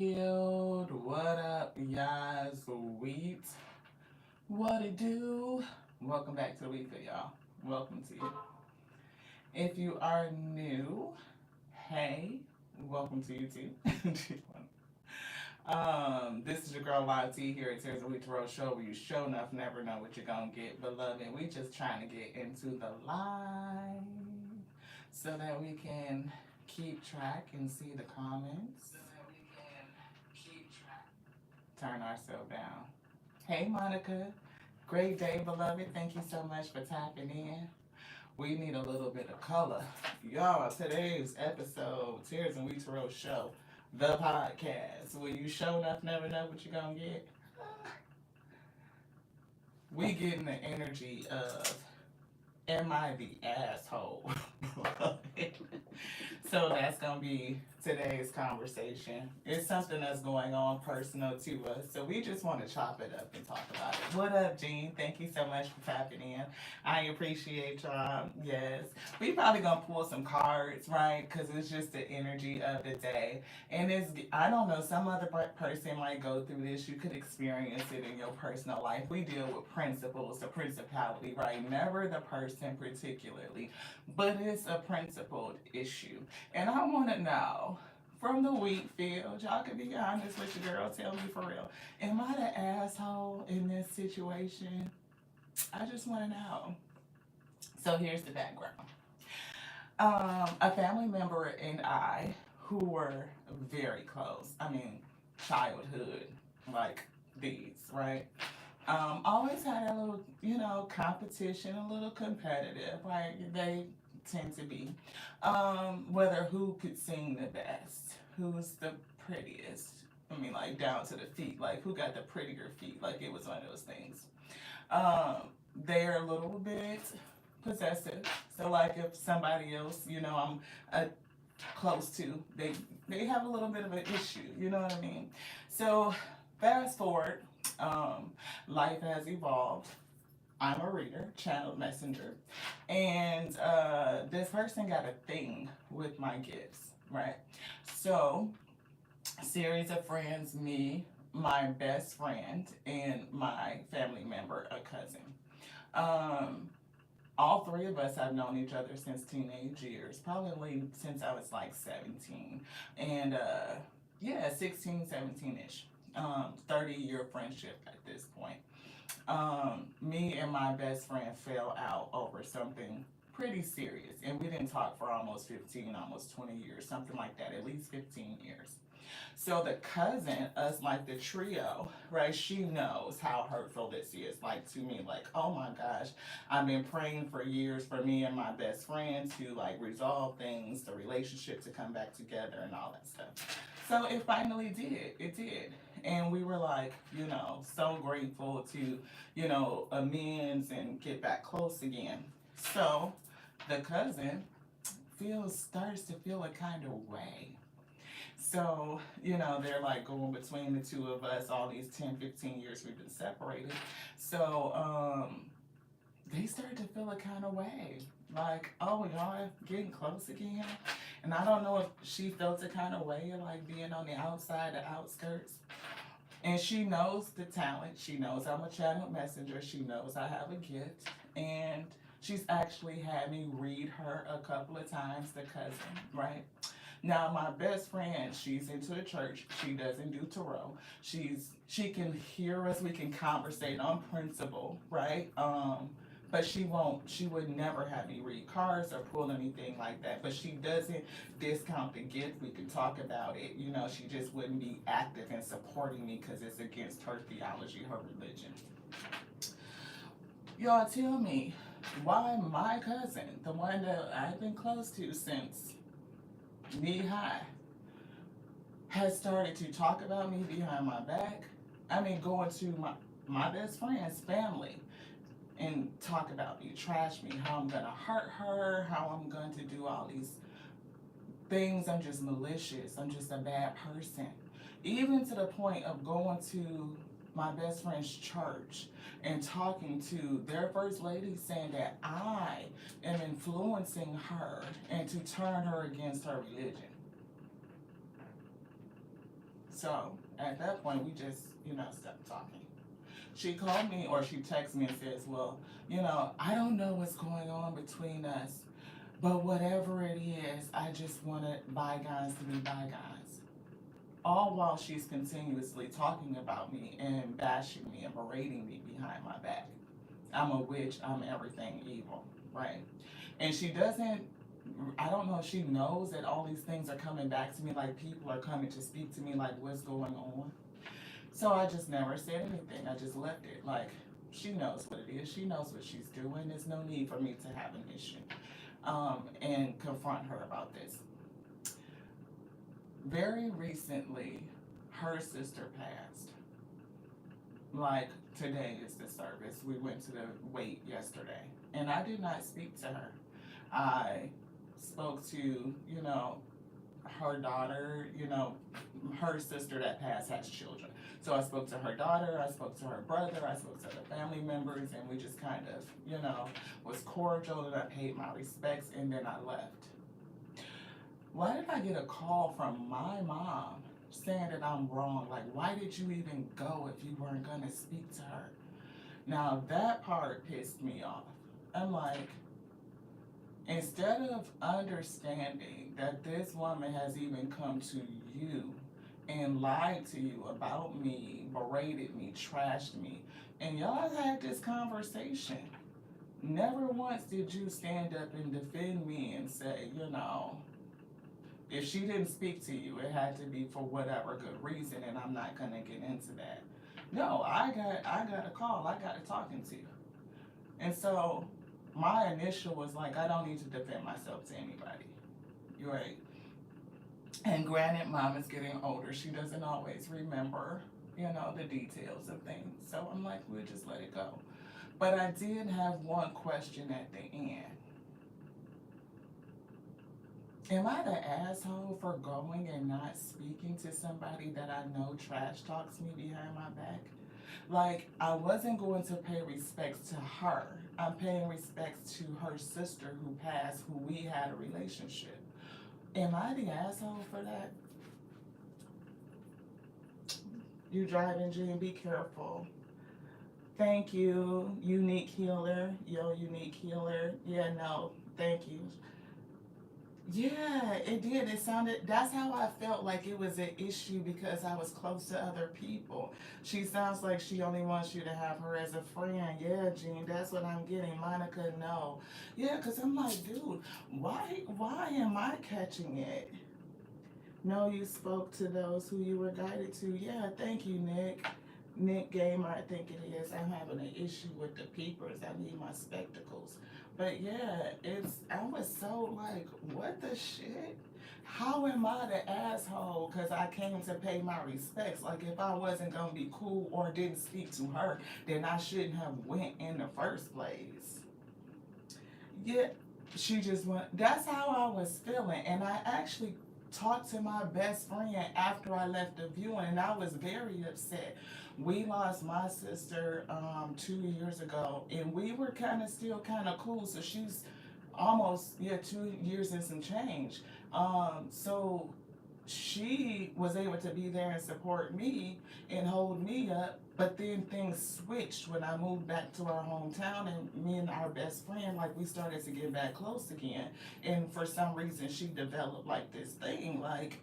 What up, y'all? Sweet. What it do? Welcome back to the week, y'all. Welcome to you. If you are new, hey, welcome to you too. This is your girl Live T here at Tears of Week Tarot Show, where you show enough never know what you're gonna get, beloved. We just trying to get into the live so that we can keep track and see the comments. Turn ourselves down. Hey, Monica. Great day, beloved. Thank you so much for tapping in. We need a little bit of color. Y'all, today's episode, Tears and We Tarot Show, the podcast, where you show enough, never know what you're going to get. We getting the energy of, am I the asshole? So that's going to be today's conversation. It's something that's going on personal to us. So we just want to chop it up and talk about it. What up, Jean? Thank you so much for tapping in. I appreciate y'all. Yes. We probably going to pull some cards, right? Because it's just the energy of the day. And it's, I don't know, some other person might go through this. You could experience it in your personal life. We deal with principles, the principality, right? Never the person particularly, but it's a principled issue. And I want to know, from the wheat field, y'all can be honest with your girl, tell me for real, am I the asshole in this situation? I just want to know. So here's the background. A family member and I, who were very close, I mean, childhood, like these, right? Always had a little, competition, a little competitive, right? They tend to be. Whether who could sing the best, who's the prettiest. I mean, like down to the feet, like who got the prettier feet. Like it was one of those things. They're a little bit possessive. So like if somebody else, I'm close to, they have a little bit of an issue. You know what I mean? So fast forward, life has evolved. I'm a reader, channeled messenger, and this person got a thing with my gifts, right? So, series of friends, me, my best friend, and my family member, a cousin. All three of us have known each other since teenage years, probably since I was like 17, and 16, 17-ish. 30-year friendship at this point. Me and my best friend fell out over something pretty serious, and we didn't talk for almost 15, almost 20 years, something like that, at least 15 years. So the cousin, us like the trio, right, she knows how hurtful this is, like to me, like, oh my gosh, I've been praying for years for me and my best friend to like resolve things, the relationship to come back together and all that stuff. So it finally did, it did. And we were like, so grateful to, amends and get back close again. So the cousin starts to feel a kind of way. So, they're like going between the two of us, all these 10, 15 years we've been separated. So, they started to feel a kind of way. Like, oh, y'all getting close again? And I don't know if she felt a kind of way, like being on the outside, the outskirts. And she knows the talent. She knows I'm a channel messenger. She knows I have a gift. And she's actually had me read her a couple of times, the cousin, right? Now, my best friend, she's into the church. She doesn't do tarot. She can hear us. We can conversate on principle, right? But she would never have me read cards or pull anything like that. But she doesn't discount the gift. We can talk about it. She just wouldn't be active in supporting me because it's against her theology, her religion. Y'all tell me, why my cousin, the one that I've been close to since knee-high, has started to talk about me behind my back? I mean, going to my best friend's family and talk about me, trash me, how I'm going to hurt her, how I'm going to do all these things. I'm just malicious. I'm just a bad person. Even to the point of going to my best friend's church and talking to their first lady, saying that I am influencing her and to turn her against her religion. So at that point, we just, stopped talking. She called me or she texted me and says, well, I don't know what's going on between us, but whatever it is, I just wanted bygones to be bygones. All while she's continuously talking about me and bashing me and berating me behind my back. I'm a witch, I'm everything evil, right? And she doesn't, I don't know if she knows that all these things are coming back to me, like people are coming to speak to me, like what's going on. So I just never said anything. I just left it. Like, she knows what it is. She knows what she's doing. There's no need for me to have an issue and confront her about this. Very recently, her sister passed. Like, today is the service. We went to the wake yesterday. And I did not speak to her. I spoke to, her daughter, her sister that passed has children. So I spoke to her daughter, I spoke to her brother, I spoke to the family members, and we just kind of, was cordial, and I paid my respects, and then I left. Why did I get a call from my mom saying that I'm wrong? Like, why did you even go if you weren't gonna speak to her? Now, that part pissed me off. I'm like, instead of understanding that this woman has even come to you and lied to you about me, berated me, trashed me, and y'all had this conversation, never once did you stand up and defend me and say, if she didn't speak to you, it had to be for whatever good reason, and I'm not gonna get into that. No, I got a call, I got a talking to. And so my initial was like, I don't need to defend myself to anybody. You're right. And granted, mom is getting older. She doesn't always remember, the details of things. So I'm like, we'll just let it go. But I did have one question at the end. Am I the asshole for going and not speaking to somebody that I know trash talks me behind my back? Like, I wasn't going to pay respects to her. I'm paying respects to her sister who passed, who we had a relationship. Am I the asshole for that? You driving, Gene, be careful. Thank you, Unique Healer. Yo, Unique Healer. Yeah, no, thank you. Yeah, it did. It sounded, that's how I felt like it was an issue because I was close to other people. She sounds like she only wants you to have her as a friend. Yeah, Jean, that's what I'm getting. Monica, no. Yeah, because I'm like, dude, why am I catching it? No, you spoke to those who you were guided to. Yeah, thank you, Nick. Nick Gamer, I think it is. I'm having an issue with the peepers. I need my spectacles. But yeah, I was so like, what the shit? How am I the asshole? Because I came to pay my respects. Like, if I wasn't going to be cool or didn't speak to her, then I shouldn't have went in the first place. Yeah, she just went. That's how I was feeling. And I actually talked to my best friend after I left the viewing, and I was very upset. We lost my sister 2 years ago, and we were still kind of cool. So she's almost 2 years and some change. So she was able to be there and support me and hold me up. But then things switched when I moved back to our hometown, and me and our best friend, like, we started to get back close again. And for some reason, she developed like this thing, like,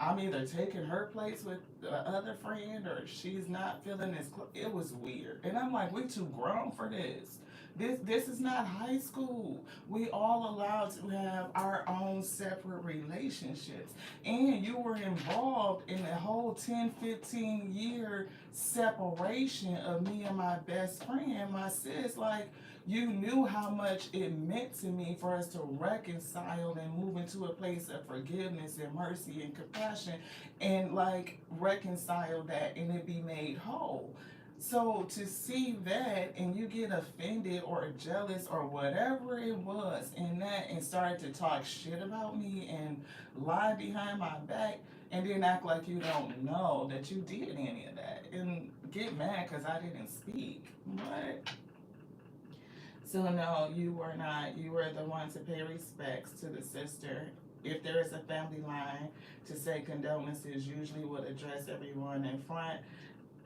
I'm either taking her place with the other friend or she's not feeling as close. It was weird. And I'm like, we too grown for this. This is not high school. We all allowed to have our own separate relationships. And you were involved in the whole 10-15 year separation of me and my best friend, my sis. Like, you knew how much it meant to me for us to reconcile and move into a place of forgiveness and mercy and compassion and like reconcile that and it be made whole. So to see that and you get offended or jealous or whatever it was in that and start to talk shit about me and lie behind my back and then act like you don't know that you did any of that and get mad because I didn't speak. What? So no, you were not. You were the one to pay respects to the sister If there is a family line, to say condolences usually would address everyone in front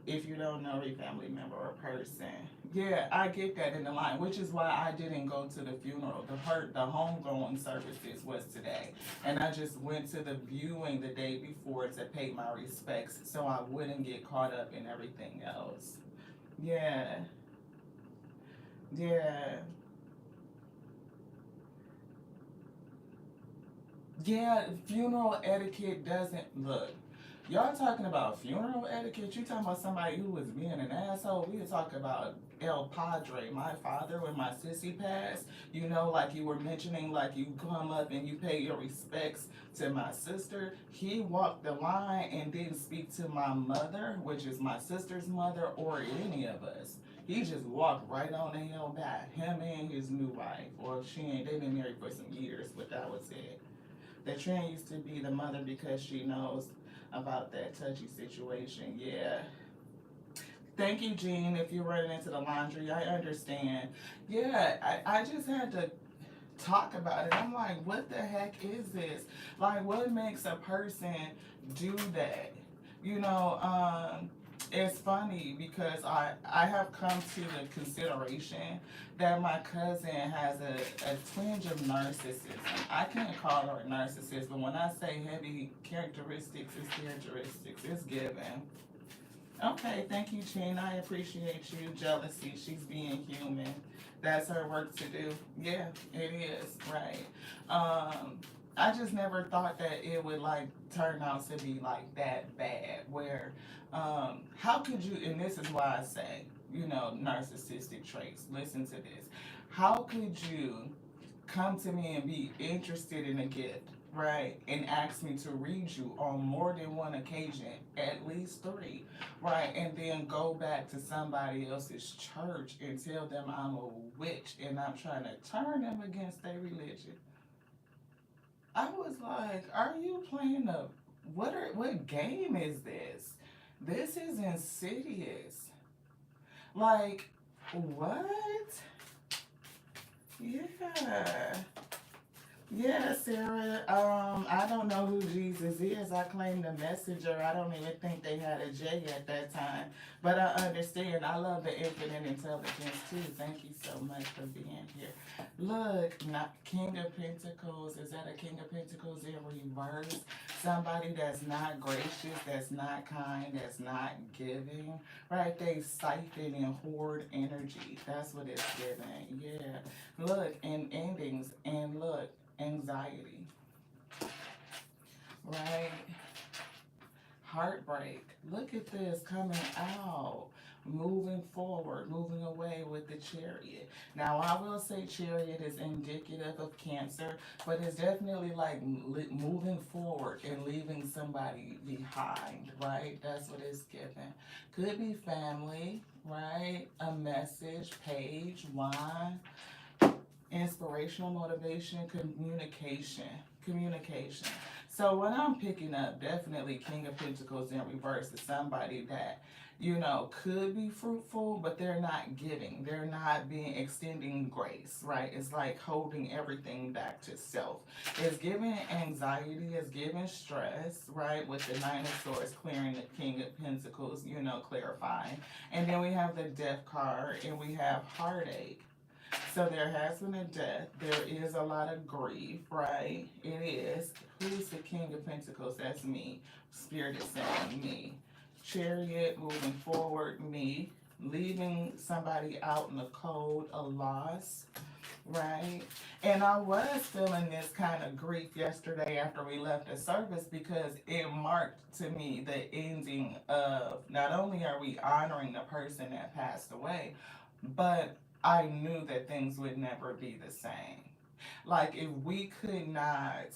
if you don't know a family member or person. Yeah, I get that in the line, which is why I didn't go to the funeral. The homegoing services was today, and I just went to the viewing the day before to pay my respects, so I wouldn't get caught up in everything else. Yeah, yeah, yeah. Funeral etiquette doesn't look. Y'all talking about funeral etiquette? You talking about somebody who was being an asshole? We talk about El Padre, my father, when my sissy passed. You know, like you were mentioning, like you come up and you pay your respects to my sister. He walked the line and didn't speak to my mother, which is my sister's mother, or any of us. He just walked right on the hell back. Him and his new wife, or she ain't. They been married for some years, but that was it. The trend used to be the mother because she knows about that touchy situation. Yeah. Thank you, Jean. If you're running into the laundry, I understand. Yeah, I just had to talk about it. I'm like, what the heck is this? Like, what makes a person do that? You know, it's funny because I have come to the consideration that my cousin has a twinge of narcissism. I can't call her a narcissist, but when I say heavy characteristics, it's characteristics. It's given. Okay, thank you, Chin. I appreciate you. Jealousy, she's being human. That's her work to do. Yeah, it is, right. I just never thought that it would like turn out to be like that bad. Where, how could you, and this is why I say, narcissistic traits. Listen to this. How could you come to me and be interested in a gift, right? And ask me to read you on more than one occasion, at least three, right? And then go back to somebody else's church and tell them I'm a witch and I'm trying to turn them against their religion. I was like, are you playing a what game is this? This is insidious. Like, what? Yeah. Yeah, Sarah. I don't know who Jesus is. I claim the messenger. I don't even think they had a J at that time. But I understand. I love the infinite intelligence too. Thank you so much for being here. Look, not King of Pentacles. Is that a King of Pentacles in reverse? Somebody that's not gracious, that's not kind, that's not giving. Right? They siphon and hoard energy. That's what it's giving. Yeah. Look, and endings. And look, anxiety, right? Heartbreak. Look at this coming out. Moving forward, moving away with the chariot. Now, I will say chariot is indicative of Cancer, but it's definitely like moving forward and leaving somebody behind, right? That's what it's given. Could be family, right? A message, page, wine, inspirational motivation, communication. So what I'm picking up, definitely King of Pentacles in reverse is somebody that could be fruitful, but they're not giving, they're not being extending grace, right? It's like holding everything back to self. It's giving anxiety, it's giving stress, right? With the Nine of Swords clearing, the King of Pentacles, clarifying. And then we have the Death card and we have heartache. So there has been a death. There is a lot of grief, right? It is. Who's the King of Pentacles? That's me. Spirit is saying me. Chariot, moving forward, me. Leaving somebody out in the cold, a loss, right? And I was feeling this kind of grief yesterday after we left the service because it marked to me the ending of not only are we honoring the person that passed away, but I knew that things would never be the same. Like if we could not,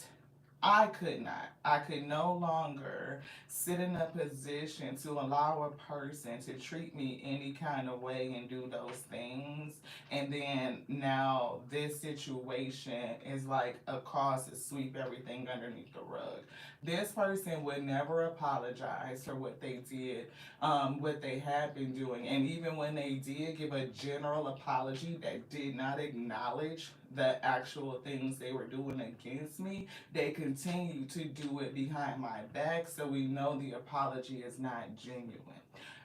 I could no longer sit in a position to allow a person to treat me any kind of way and do those things. And then now this situation is like a cause to sweep everything underneath the rug. This person would never apologize for what they did, what they had been doing. And even when they did give a general apology that did not acknowledge the actual things they were doing against me, they continue to do it behind my back, so we know the apology is not genuine.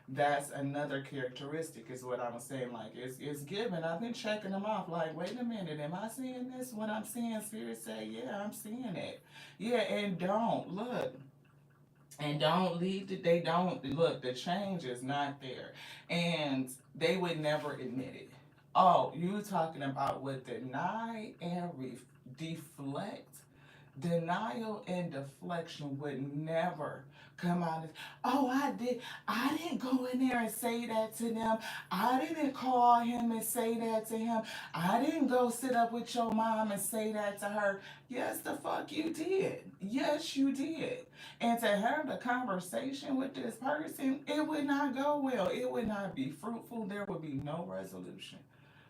That's another characteristic, is what I'm saying. Like, it's given. I've been checking them off. Like, wait a minute, am I seeing this? What I'm seeing, Spirit say, yeah, I'm seeing it. Yeah, and don't look. And don't leave. They don't look. The change is not there, and they would never admit it. Oh, you talking about what deny and deflect? Denial and deflection would never come out as, oh, I didn't go in there and say that to them. I didn't call him and say that to him. I didn't go sit up with your mom and say that to her. Yes, the fuck you did. Yes, you did. And to have the conversation with this person, it would not go well. It would not be fruitful. There would be no resolution.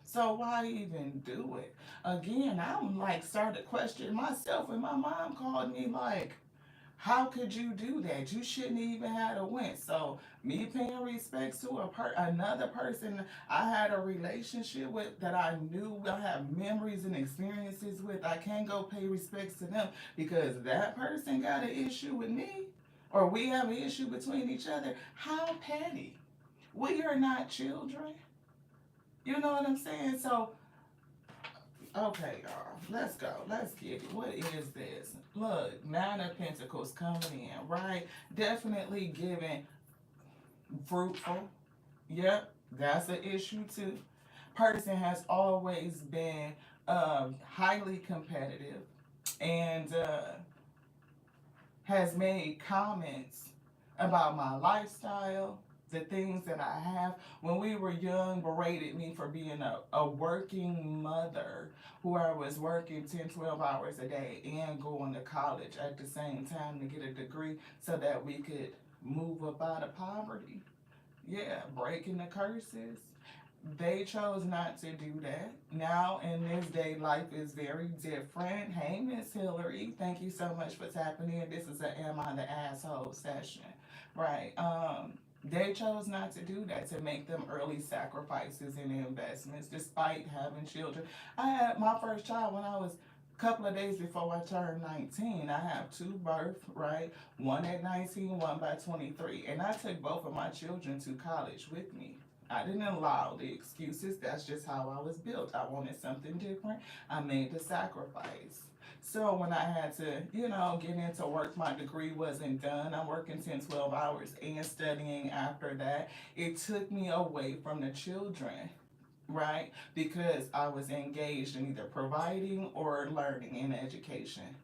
So why even do it? Again, I'm like started questioning myself, and my mom called me like, how could you do that? You shouldn't even have went. So me paying respects to another person I had a relationship with, that I knew I have memories and experiences with, I can't go pay respects to them because that person got an issue with me, or we have an issue between each other. How petty. We are not children. You know what I'm saying? So, okay, y'all, let's go. Let's get it. What is this? Look, Nine of Pentacles coming in, right? Definitely giving fruitful. Yep, that's an issue too. Person has always been highly competitive, and has made comments about my lifestyle, the things that I have. When we were young, berated me for being a working mother, who I was working 10, 12 hours a day and going to college at the same time to get a degree so that we could move up out of poverty. Yeah, breaking the curses. They chose not to do that. Now, in this day, life is very different. Hey, Miss Hillary, thank you so much for tapping in. This is a Am I the Asshole session, right? They chose not to do that, to make them early sacrifices and investments, despite having children. I had my first child when I was a couple of days before I turned 19. I have two births, right? One at 19, one by 23. And I took both of my children to college with me. I didn't allow the excuses. That's just how I was built. I wanted something different. I made the sacrifice. So when I had to, get into work, my degree wasn't done. I'm working 10, 12 hours and studying after that. It took me away from the children, right? Because I was engaged in either providing or learning in education.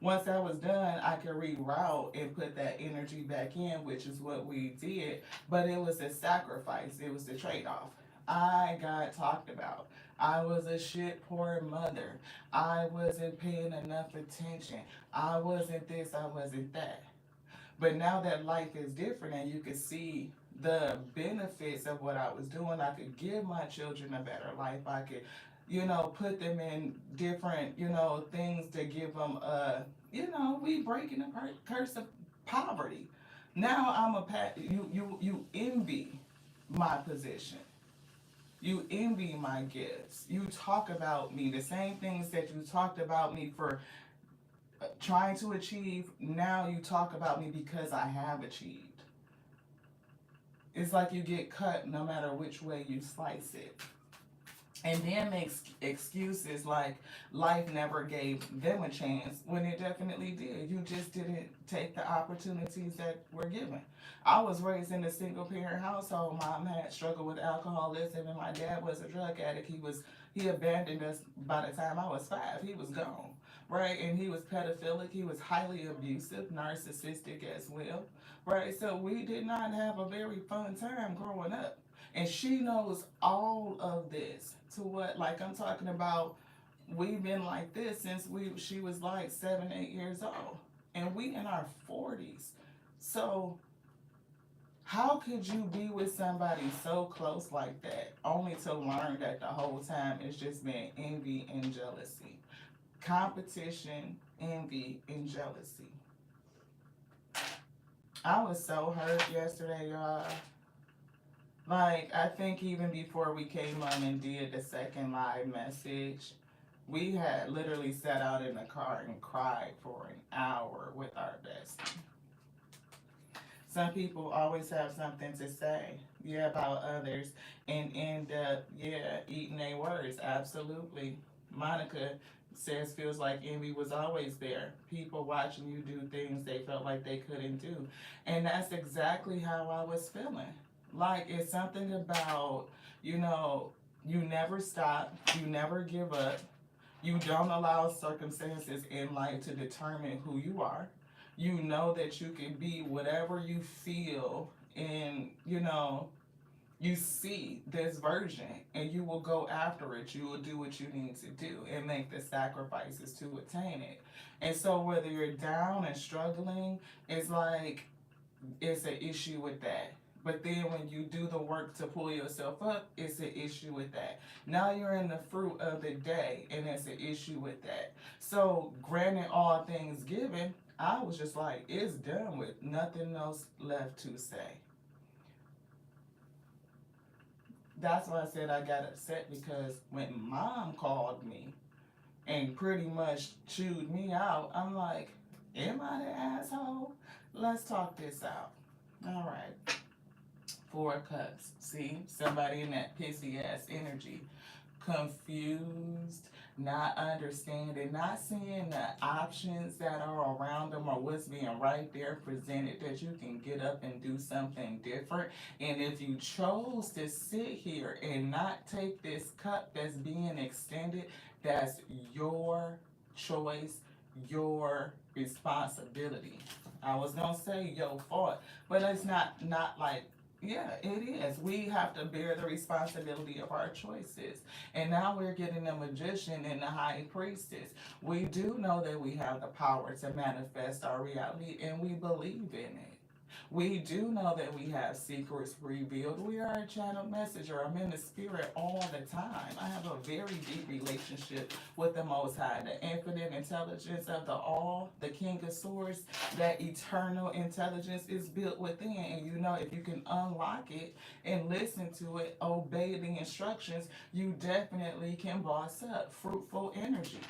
Once that was done, I could reroute and put that energy back in, which is what we did. But it was a sacrifice, it was the trade off. I got talked about. I was a shit poor mother. I wasn't paying enough attention. I wasn't this, I wasn't that. But now that life is different and you can see the benefits of what I was doing, I could give my children a better life. I could, put them in different, things to give them we breaking the curse of poverty. Now you envy my position. You envy my gifts. You talk about me, the same things that you talked about me for trying to achieve. Now you talk about me because I have achieved. It's like you get cut no matter which way you slice it. And then makes excuses like life never gave them a chance, when it definitely did. You just didn't take the opportunities that were given. I was raised in a single parent household. Mom had struggled with alcoholism, and my dad was a drug addict. He abandoned us by the time I was 5. He was gone, right? And he was pedophilic. He was highly abusive, narcissistic as well, right? So we did not have a very fun time growing up. And she knows all of this. To what, like I'm talking about, we've been like this since she was like 7, 8 years old. And we in our 40s. So how could you be with somebody so close like that, only to learn that the whole time it's just been envy and jealousy? Competition, envy, and jealousy. I was so hurt yesterday, y'all. Like, I think even before we came on and did the second live message, We had literally sat out in the car and cried for an hour with our bestie. Some people always have something to say, yeah, about others and end up, yeah, eating their words. Absolutely. Monica says feels like envy was always there. People watching you do things they felt like they couldn't do. And that's exactly how I was feeling. Like it's something about, you know, you never stop, you never give up, you don't allow circumstances in life to determine who you are. You know that you can be whatever you feel, and you see this version and you will go after it. You will do what you need to do and make the sacrifices to attain it. And so, whether you're down and struggling, it's like it's an issue with that. But then when you do the work to pull yourself up, it's an issue with that. Now you're in the fruit of the day, and it's an issue with that. So, granted, all things given, I was just like, it's done with. Nothing else left to say. That's why I said I got upset because when mom called me and pretty much chewed me out, I'm like, am I the asshole? Let's talk this out. All right. 4 cups. See, somebody in that pissy ass energy, confused, not understanding, not seeing the options that are around them or what's being right there presented that you can get up and do something different. And if you chose to sit here and not take this cup that's being extended, that's your choice, your responsibility. I was gonna say your fault, but it's not like, yeah, it is. We have to bear the responsibility of our choices. And now we're getting the magician and the high priestess. We do know that we have the power to manifest our reality and we believe in it. We do know that we have secrets revealed. We are a channel messenger. I'm in the spirit all the time. I have a very deep relationship with the Most High, the infinite intelligence of the All, the King of Swords. That eternal intelligence is built within. And you know, if you can unlock it and listen to it, obey the instructions, you definitely can boss up fruitful energy.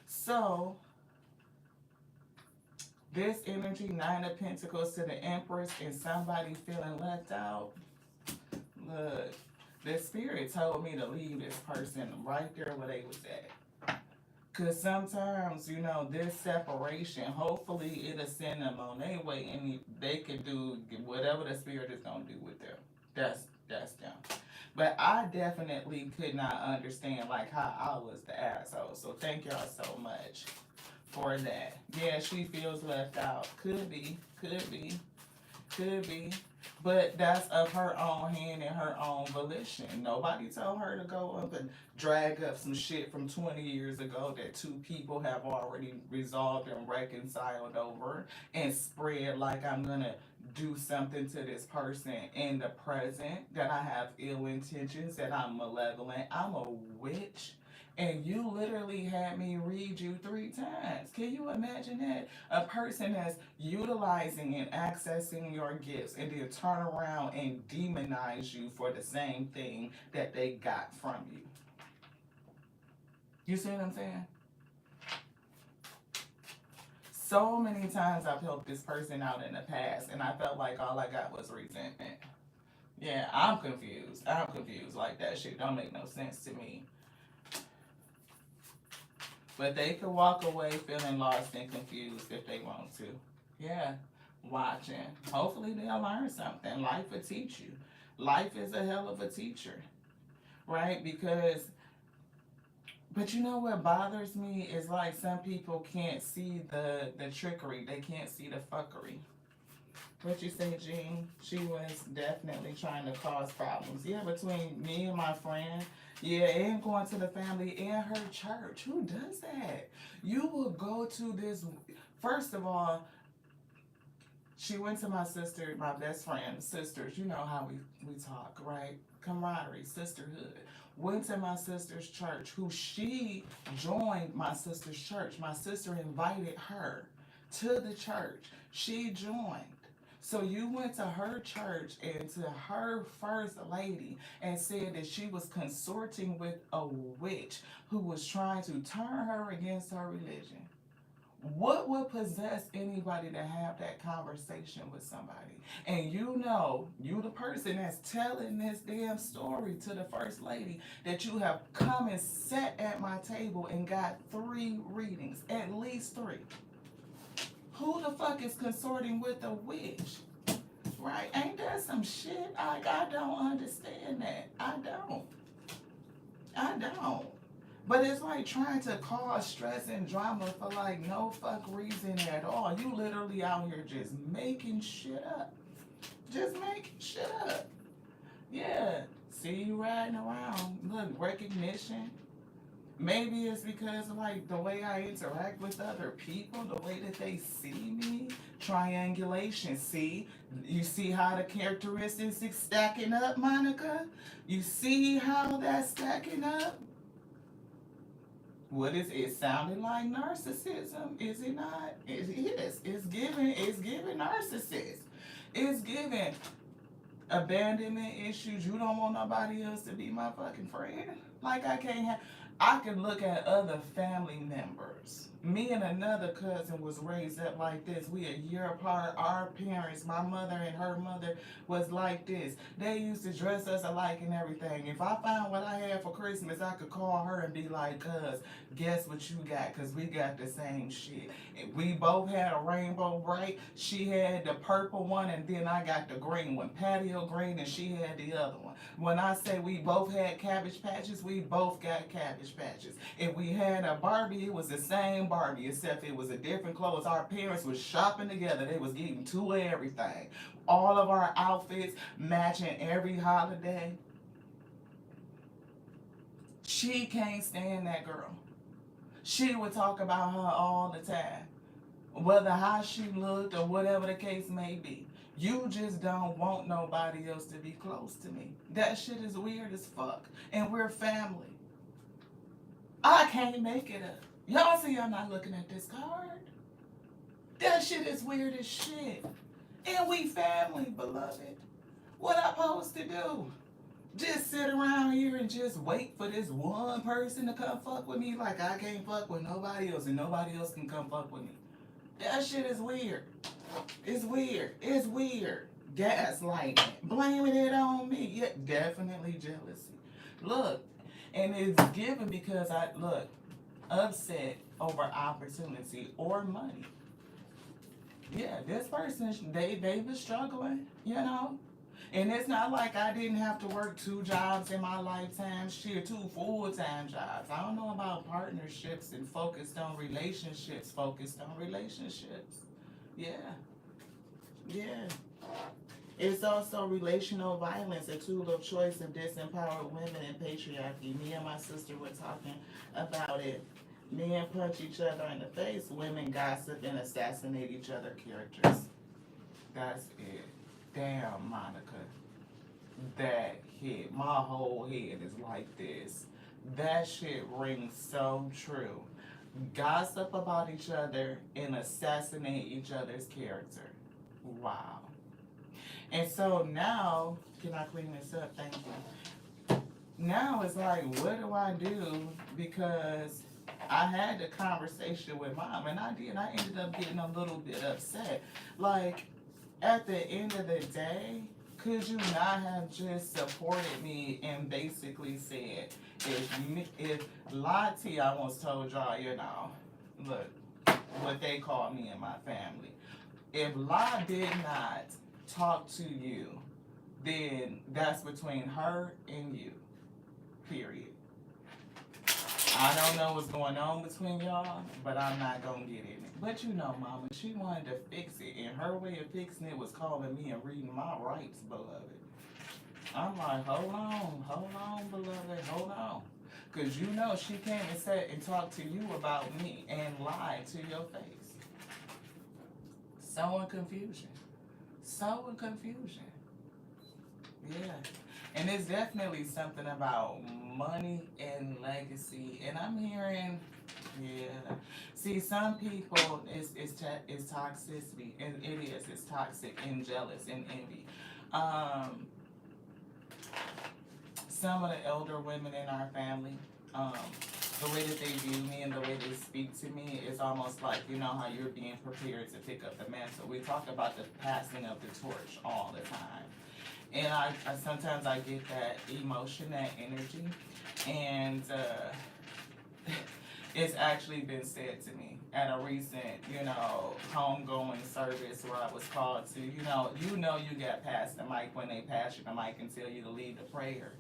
So, this energy, 9 of Pentacles to the Empress, and somebody feeling left out. Look, the spirit told me to leave this person right there where they was at. Because sometimes, this separation, hopefully it'll send them on their way and they can do whatever the spirit is going to do with them. That's them. But I definitely could not understand like how I was the asshole. So thank y'all so much for that. Yeah, she feels left out. Could be, could be, could be. But that's of her own hand and her own volition. Nobody told her to go up and drag up some shit from 20 years ago that 2 people have already resolved and reconciled over and spread like I'm gonna do something to this person in the present, that I have ill intentions, that I'm malevolent, I'm a witch. And you literally had me read you 3 times. Can you imagine that? A person that's utilizing and accessing your gifts and then turn around and demonize you for the same thing that they got from you. You see what I'm saying? So many times I've helped this person out in the past and I felt like all I got was resentment. Yeah, I'm confused. I'm confused. Like that shit don't make no sense to me. But they could walk away feeling lost and confused if they want to. Yeah, watching. Hopefully they'll learn something. Life will teach you. Life is a hell of a teacher, right? But you know what bothers me is like some people can't see the trickery. They can't see the fuckery. What you say, Jean? She was definitely trying to cause problems. Yeah, between me and my friend. Yeah, and going to the family and her church. Who does that? You will go to this. First of all, she went to my sister, my best friend, sisters. You know how we talk, right? Camaraderie, sisterhood. Went to my sister's church, who she joined my sister's church. My sister invited her to the church. She joined. So you went to her church and to her first lady and said that she was consorting with a witch who was trying to turn her against her religion. What would possess anybody to have that conversation with somebody? And you know, you the person that's telling this damn story to the first lady, that you have come and sat at my table and got 3 readings, at least 3. Who the fuck is consorting with a witch? Right? Ain't that some shit? I don't understand that. I don't. I don't. But it's like trying to cause stress and drama for like no fuck reason at all. You literally out here just making shit up. Just making shit up. Yeah. See you riding around. Look, recognition. Maybe it's because of like the way I interact with other people, the way that they see me. Triangulation. See? You see how the characteristics is stacking up, Monica? You see how that's stacking up? What is it? Sounding like narcissism, is it not? It is. It's giving narcissist. It's giving abandonment issues. You don't want nobody else to be my fucking friend. Like I can look at other family members. Me and another cousin was raised up like this. We a year apart. Our parents, my mother and her mother, was like this. They used to dress us alike and everything. If I found what I had for Christmas, I could call her and be like, cuz, guess what you got? Cuz we got the same shit. We both had a rainbow bright. She had the purple one and then I got the green one. Patio green, and she had the other one. When I say we both had Cabbage Patches, we both got Cabbage Patches. If we had a Barbie, it was the same Barbie, except it was a different clothes. Our parents was shopping together. They was getting two of everything. All of our outfits matching every holiday. She can't stand that girl. She would talk about her all the time, whether how she looked or whatever the case may be. You just don't want nobody else to be close to me. That shit is weird as fuck. And we're family. I can't make it up. Y'all see I'm not looking at this card? That shit is weird as shit. And we family, beloved. What I supposed to do? Just sit around here and just wait for this one person to come fuck with me like I can't fuck with nobody else and nobody else can come fuck with me. That shit is weird. It's weird. It's weird. Gaslighting. Blaming it on me. Yeah, definitely jealousy. Look, and it's given because upset over opportunity or money. Yeah, this person, they was struggling, you know? And it's not like I didn't have to work 2 jobs in my lifetime, shit, 2 full-time jobs. I don't know about partnerships and focused on relationships. Yeah, yeah. It's also relational violence, a tool of choice of disempowered women in patriarchy. Me and my sister were talking about it. Men punch each other in the face, women gossip and assassinate each other's characters. That's it. Damn, Monica. That hit. My whole head is like this. That shit rings so true. Gossip about each other and assassinate each other's character. Wow. And so now, can I clean this up? Thank you. Now it's like, what do I do? Because I had the conversation with mom, and I did. I ended up getting a little bit upset. Like, at the end of the day, could you not have just supported me and basically said, if Lottie, I once told y'all, look, what they call me and my family. If La did not talk to you, then that's between her and you. Period. I don't know what's going on between y'all, but I'm not gonna get in it. But you know, mama, she wanted to fix it, and her way of fixing it was calling me and reading my rights, beloved. I'm like, hold on, beloved, hold on. Cause you know she came and sat and talked to you about me and lied to your face. Sowing confusion. Yeah. And it's definitely something about money and legacy. And I'm hearing Yeah. See, some people is toxicity, and it is. It's toxic and jealous and envy. Um, some of the elder women in our family, um, the way that they view me and the way they speak to me is almost like, you know how you're being prepared to pick up the mantle. We talk about the passing of the torch all the time. And I sometimes I get that emotion, that energy, and it's actually been said to me at a recent, homegoing service where I was called to, you got past the mic when they pass you the mic and tell you to lead the prayer.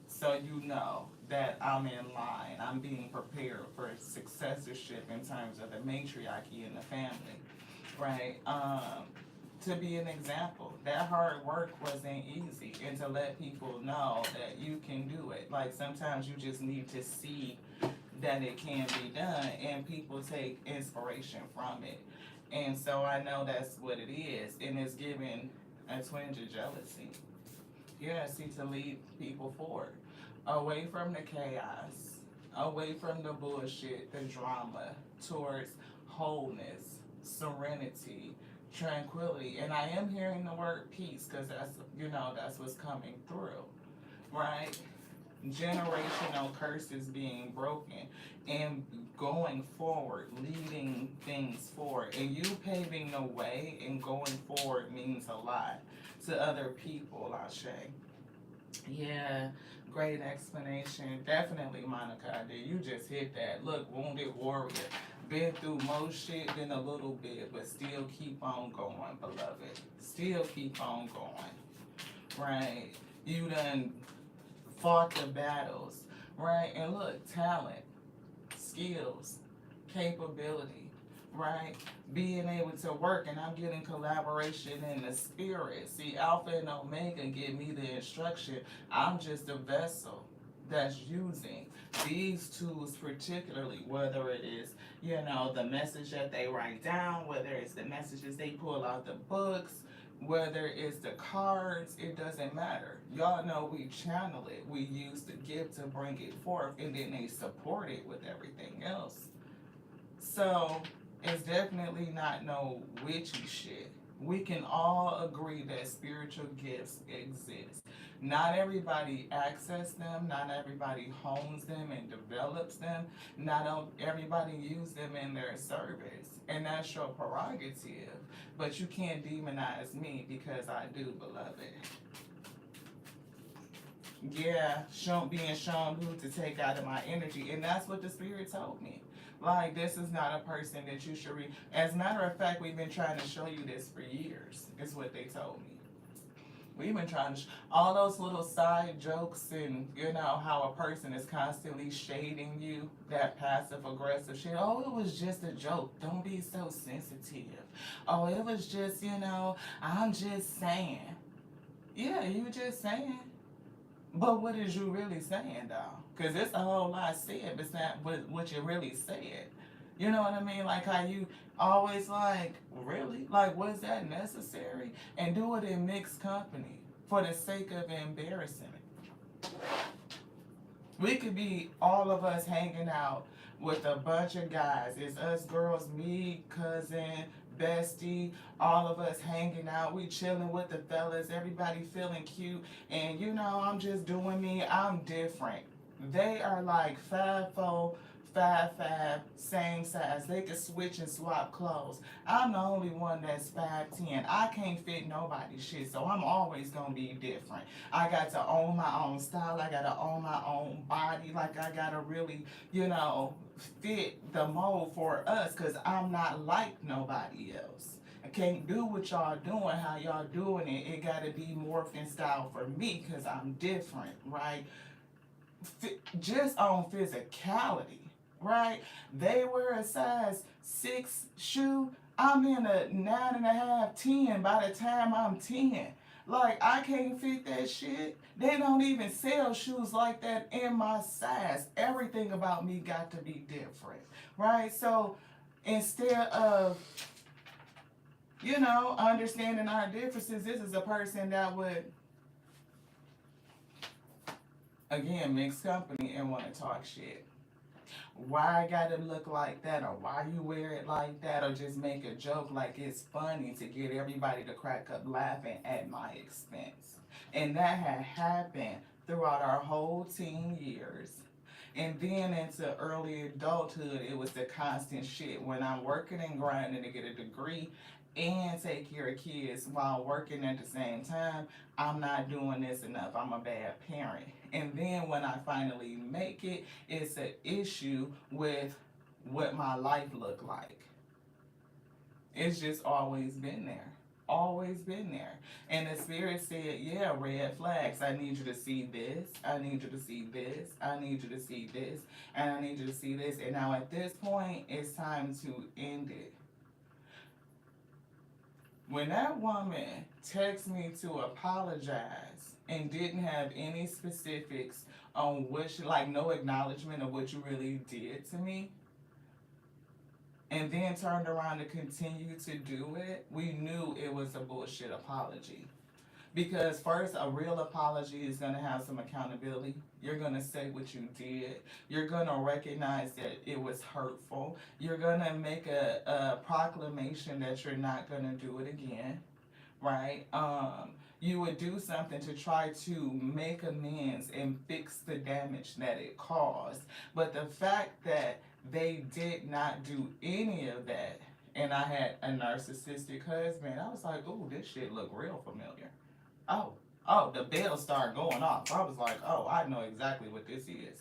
So you know that I'm in line. I'm being prepared for successorship in terms of the matriarchy in the family, right? To be an example, that hard work wasn't easy, and to let people know that you can do it. Like sometimes you just need to see that it can be done, and people take inspiration from it. And so I know that's what it is, and it's giving a twinge of jealousy. Yeah, see, to lead people forward, away from the chaos, away from the bullshit, the drama, towards wholeness, serenity, tranquility. And I am hearing the word peace because that's what's coming through, right? Generational curses being broken and going forward, leading things forward. And you paving the way and going forward means a lot to other people, Ashe. Yeah, great explanation. Definitely, Monica, I did. You just hit that. Look, wounded warrior. Been through more shit than a little bit, but still keep on going, beloved. Still keep on going. Right? You done fought the battles. Right? And look, talent, skills, capability, right? Being able to work, and I'm getting collaboration in the spirit. See, Alpha and Omega give me the instruction. I'm just a vessel that's using these tools, particularly whether it is, the message that they write down, whether it's the messages they pull out the books, whether it's the cards, it doesn't matter. Y'all know we channel it. We use the gift to bring it forth, and then they support it with everything else. So it's definitely not no witchy shit. We can all agree that spiritual gifts exist. Not everybody access them, not everybody hones them and develops them, not everybody use them in their service. And that's your prerogative. But you can't demonize me because I do, beloved. Yeah, being shown who to take out of my energy. And that's what the spirit told me. Like, this is not a person that you should read. As a matter of fact, we've been trying to show you this for years, is what they told me. We've been trying to, all those little side jokes and, how a person is constantly shading you, that passive aggressive shit. Oh, it was just a joke. Don't be so sensitive. Oh, it was just, I'm just saying. Yeah, you just saying. But what is you really saying, though? Because it's a whole lot said, but it's not what you really said. You know what I mean? Like how you always like, really? Like, was that necessary? And do it in mixed company for the sake of embarrassing it. We could be all of us hanging out with a bunch of guys. It's us girls, me, cousin, bestie, all of us hanging out. We chilling with the fellas, everybody feeling cute. And I'm just doing me. I'm different. They are like 5'4", 5'5", same size. They could switch and swap clothes. I'm the only one that's 5'10". I can't fit nobody's shit, so I'm always gonna be different. I got to own my own style. I gotta own my own body. Like I gotta really, fit the mold for us, cause I'm not like nobody else. I can't do what y'all doing, how y'all doing it. It gotta be morphin style for me, cause I'm different, right? Just on physicality, right? They wear a size 6 shoe. I'm in a 9.5, 10 by the time I'm 10. Like, I can't fit that shit. They don't even sell shoes like that in my size. Everything about me got to be different, right? So instead of, understanding our differences, this is a person that would, again, mix company and want to talk shit. why I gotta look like that, or why you wear it like that, or just make a joke like it's funny to get everybody to crack up laughing at my expense. And that had happened throughout our whole teen years. And then into early adulthood, it was the constant shit. When I'm working and grinding to get a degree and take care of kids while working at the same time, I'm not doing this enough. I'm a bad parent. And then when I finally make it, it's an issue with what my life looked like. It's just always been there. Always been there. And the spirit said, yeah, red flags. I need you to see this. I need you to see this. I need you to see this. And I need you to see this. And now at this point, it's time to end it. When that woman texted me to apologize and didn't have any specifics on what she, like no acknowledgement of what you really did to me, and then turned around to continue to do it, we knew it was a bullshit apology. Because first, a real apology is going to have some accountability. You're going to say what you did. You're going to recognize that it was hurtful. You're going to make a proclamation that you're not going to do it again, right? You would do something to try to make amends and fix the damage that it caused. But the fact that they did not do any of that, and I had a narcissistic husband, I was like, ooh, this shit look real familiar. Oh, the bells started going off. I was like, oh, I know exactly what this is.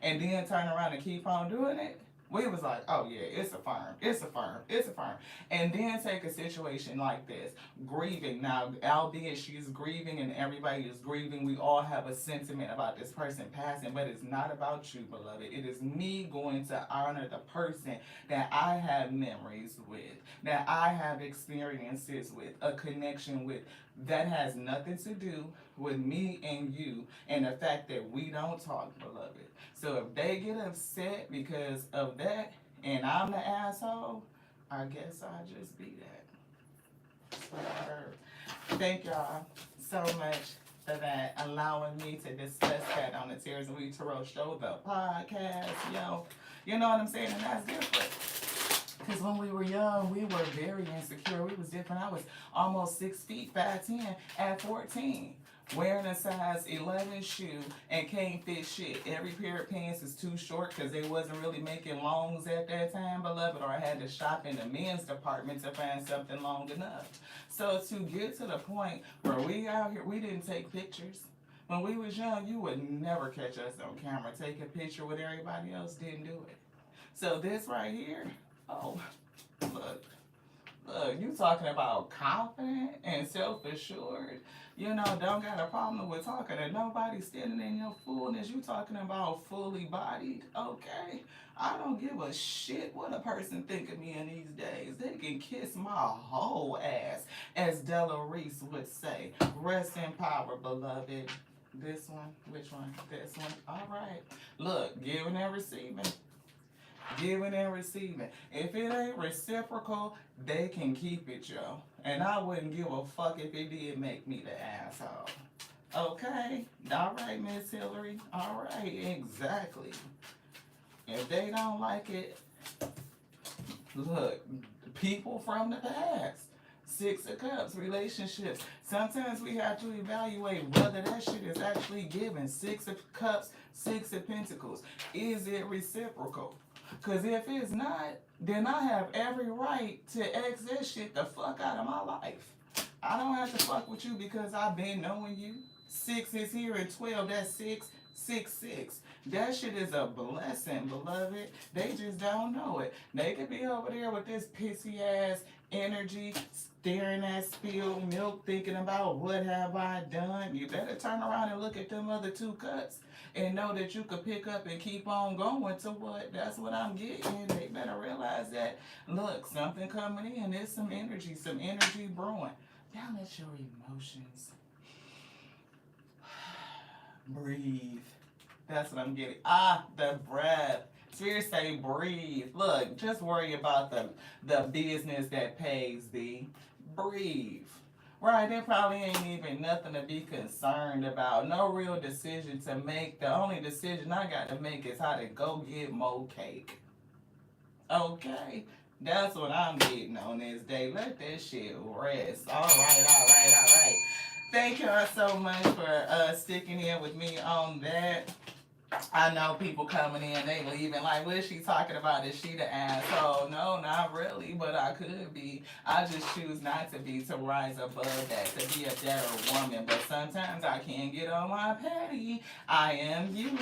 And then turn around and keep on doing it. We was like, oh yeah, it's a firm, it's a firm, it's a firm. And then take a situation like this, grieving. Now, albeit she's grieving and everybody is grieving, we all have a sentiment about this person passing, but it's not about you, beloved. It is me going to honor the person that I have memories with, that I have experiences with, a connection with. That has nothing to do with me and you and the fact that we don't talk, beloved. So if they get upset because of that and I'm the asshole, I guess I'll just be that. Thank y'all so much for that, allowing me to discuss that on the Tears and We Tarot Show, the podcast, yo. You know what I'm saying? And that's different. Because when we were young, we were very insecure. We was different. I was almost 6 feet, 5'10" at 14. Wearing a size 11 shoe and can't fit shit. Every pair of pants is too short because they wasn't really making longs at that time, beloved, or I had to shop in the men's department to find something long enough. So to get to the point where we out here, we didn't take pictures. When we was young, you would never catch us on camera take a picture when everybody else didn't do it. So this right here, oh, look, you talking about confident and self-assured. You know, don't got a problem with talking to nobody standing in your fullness. You talking about fully bodied, okay? I don't give a shit what a person think of me in these days. They can kiss my whole ass, as Della Reese would say. Rest in power, beloved. This one, which one? This one. All right. Look, giving and receiving. Giving and receiving. If it ain't reciprocal, they can keep it, yo. And I wouldn't give a fuck if it did make me the asshole. Okay? All right, Miss Hillary. All right, exactly. If they don't like it, look, people from the past. 6 of Cups, relationships. Sometimes we have to evaluate whether that shit is actually given. 6 of Cups, 6 of Pentacles. Is it reciprocal? Because if it's not, then I have every right to exit shit the fuck out of my life. I don't have to fuck with you because I've been knowing you. 6 is here and 12, that's 6, 6, 6. That shit is a blessing, beloved. They just don't know it. They could be over there with this pissy ass energy, staring at spilled milk, thinking about what have I done. You better turn around and look at them other 2 cups and know that you could pick up and keep on going to what? That's what I'm getting. They better realize that, look, something coming in. There's some energy brewing. Now let your emotions breathe. That's what I'm getting. The breath. Spirit say breathe. Look, just worry about the business that pays thee. Breathe. Right, there probably ain't even nothing to be concerned about. No real decision to make. The only decision I got to make is how to go get more cake. Okay? That's what I'm getting on this day. Let that shit rest. All right, all right, all right. Thank y'all so much for sticking in with me on that. I know people coming in, they leaving like, what is she talking about? Is she the asshole? No, not really, but I could be. I just choose not to be, to rise above that, to be a better woman. But sometimes I can get on my petty. I am human,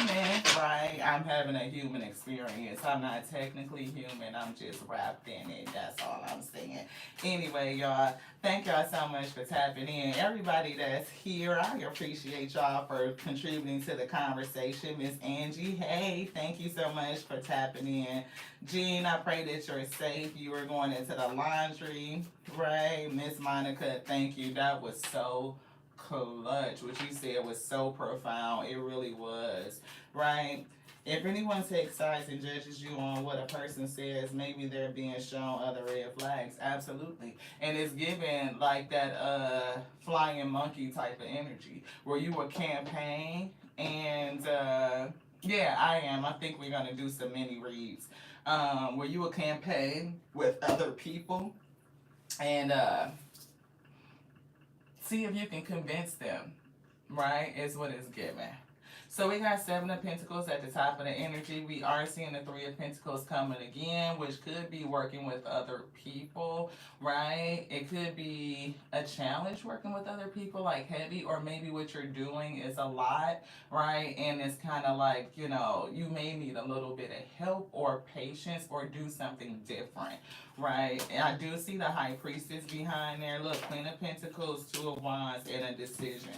right? I'm having a human experience. I'm not technically human. I'm just wrapped in it. That's all I'm saying. Anyway, y'all, thank y'all so much for tapping in. Everybody that's here, I appreciate y'all for contributing to the conversation. Miss Angie, hey, thank you so much for tapping in. Jean, I pray that you're safe. You were going into the laundry, right? Miss Monica, thank you. That was so clutch. What you said was so profound. It really was, right? If anyone takes sides and judges you on what a person says, maybe they're being shown other red flags. Absolutely. And it's given like that flying monkey type of energy where you will campaign and yeah, I am. I think we're gonna do some mini reads where you will campaign with other people and see if you can convince them, right? Is what it's given. So we got Seven of Pentacles at the top of the energy. We are seeing the Three of Pentacles coming again, which could be working with other people, right? It could be a challenge working with other people, like heavy, or maybe what you're doing is a lot, right? And it's kind of like, you know, you may need a little bit of help or patience or do something different, right? And I do see the High Priestess behind there. Look, Queen of Pentacles, Two of Wands, and a decision.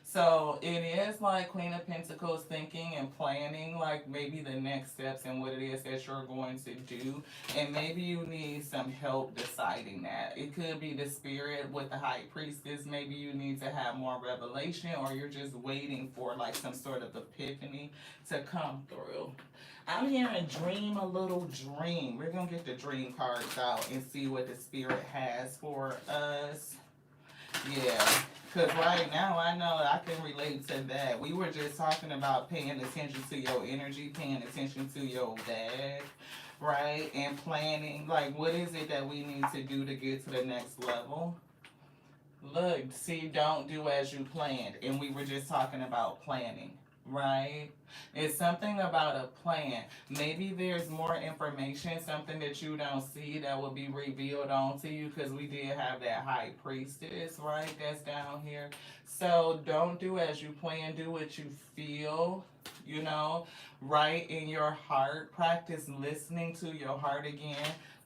So it is like Queen of Pentacles thinking and planning like maybe the next steps and what it is that you're going to do. And maybe you need some help deciding that. It could be the spirit with the High Priestess. Maybe you need to have more revelation or you're just waiting for like some sort of epiphany to come through. I'm hearing dream a little dream. We're going to get the dream cards out and see what the spirit has for us. Yeah, because right now I know I can relate to that. We were just talking about paying attention to your energy, paying attention to your bag, right? And planning. Like, what is it that we need to do to get to the next level? Look, see, don't do as you planned. And we were just talking about planning, right? It's something about a plan. Maybe there's more information, something that you don't see that will be revealed onto you because we did have that High Priestess, right? That's down here. So don't do as you plan, do what you feel, you know, right in your heart. Practice listening to your heart again.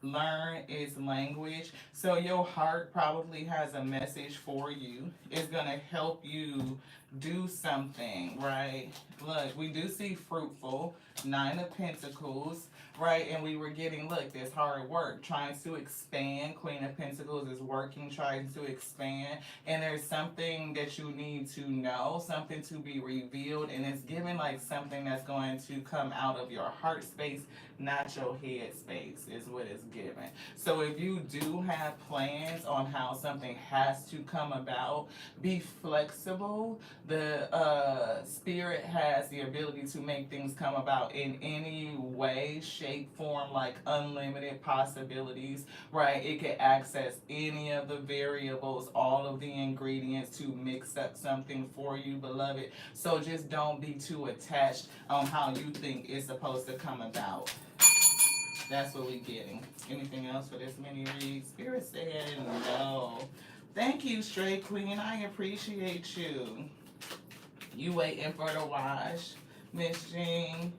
Learn its language. So your heart probably has a message for you. It's going to help you do something, right? Look, we do see fruitful, Nine of Pentacles, right? And we were getting, look, this hard work, trying to expand. Queen of Pentacles is working, trying to expand. And there's something that you need to know, something to be revealed. And it's given like something that's going to come out of your heart space, not your head space, is what it's given. So if you do have plans on how something has to come about, be flexible. The spirit has the ability to make things come about in any way, shape, form, like unlimited possibilities, right? It can access any of the variables, all of the ingredients to mix up something for you, beloved. So just don't be too attached on how you think it's supposed to come about. That's what we're getting. Anything else for this mini read? Spirit said no. Thank you, Straight Queen. I appreciate you. You waiting for the wash, Miss Jean?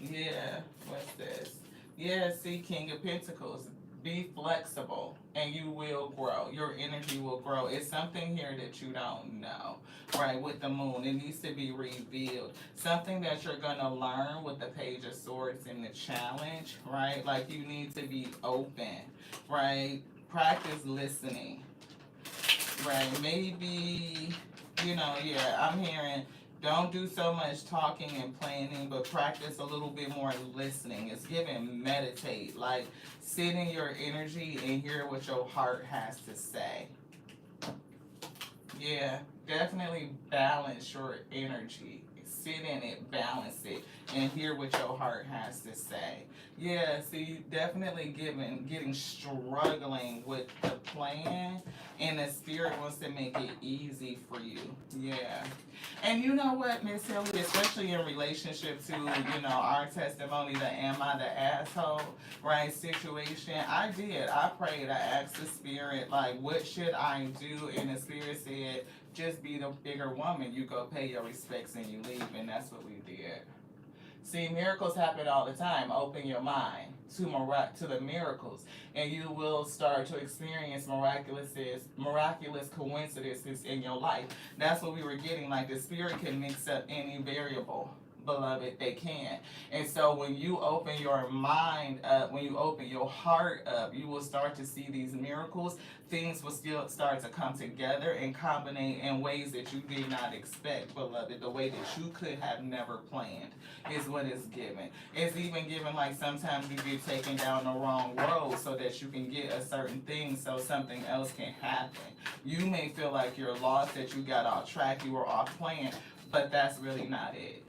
Yeah, what's this? Yeah, see, King of Pentacles. Be flexible and you will grow. Your energy will grow. It's something here that you don't know, right? With the moon, it needs to be revealed. Something that you're going to learn with the Page of Swords and the challenge, right? Like you need to be open, right? Practice listening, right? Maybe, you know, yeah, I'm hearing don't do so much talking and planning, but practice a little bit more listening. It's given meditate, like sit in your energy and hear what your heart has to say. Yeah, definitely balance your energy. Sit in it, balance it, and hear what your heart has to say. Yeah, see, you definitely getting struggling with the plan, and the spirit wants to make it easy for you. Yeah. And you know what, Miss Hilly, especially in relationship to, our testimony, the am I the asshole, right, situation, I did. I prayed, I asked the spirit, like, what should I do? And the spirit said, just be the bigger woman. You go pay your respects and you leave. And that's what we did. See, miracles happen all the time. Open your mind to the miracles, and you will start to experience miraculous coincidences in your life. That's what we were getting. Like the spirit can mix up any variable. Beloved, they can. And so when you open your mind up, when you open your heart up, you will start to see these miracles. Things will still start to come together and combine in ways that you did not expect, beloved, the way that you could have never planned is what is given. It's even given like sometimes you get taken down the wrong road so that you can get a certain thing so something else can happen. You may feel like you're lost, that you got off track, you were off plan, but that's really not it.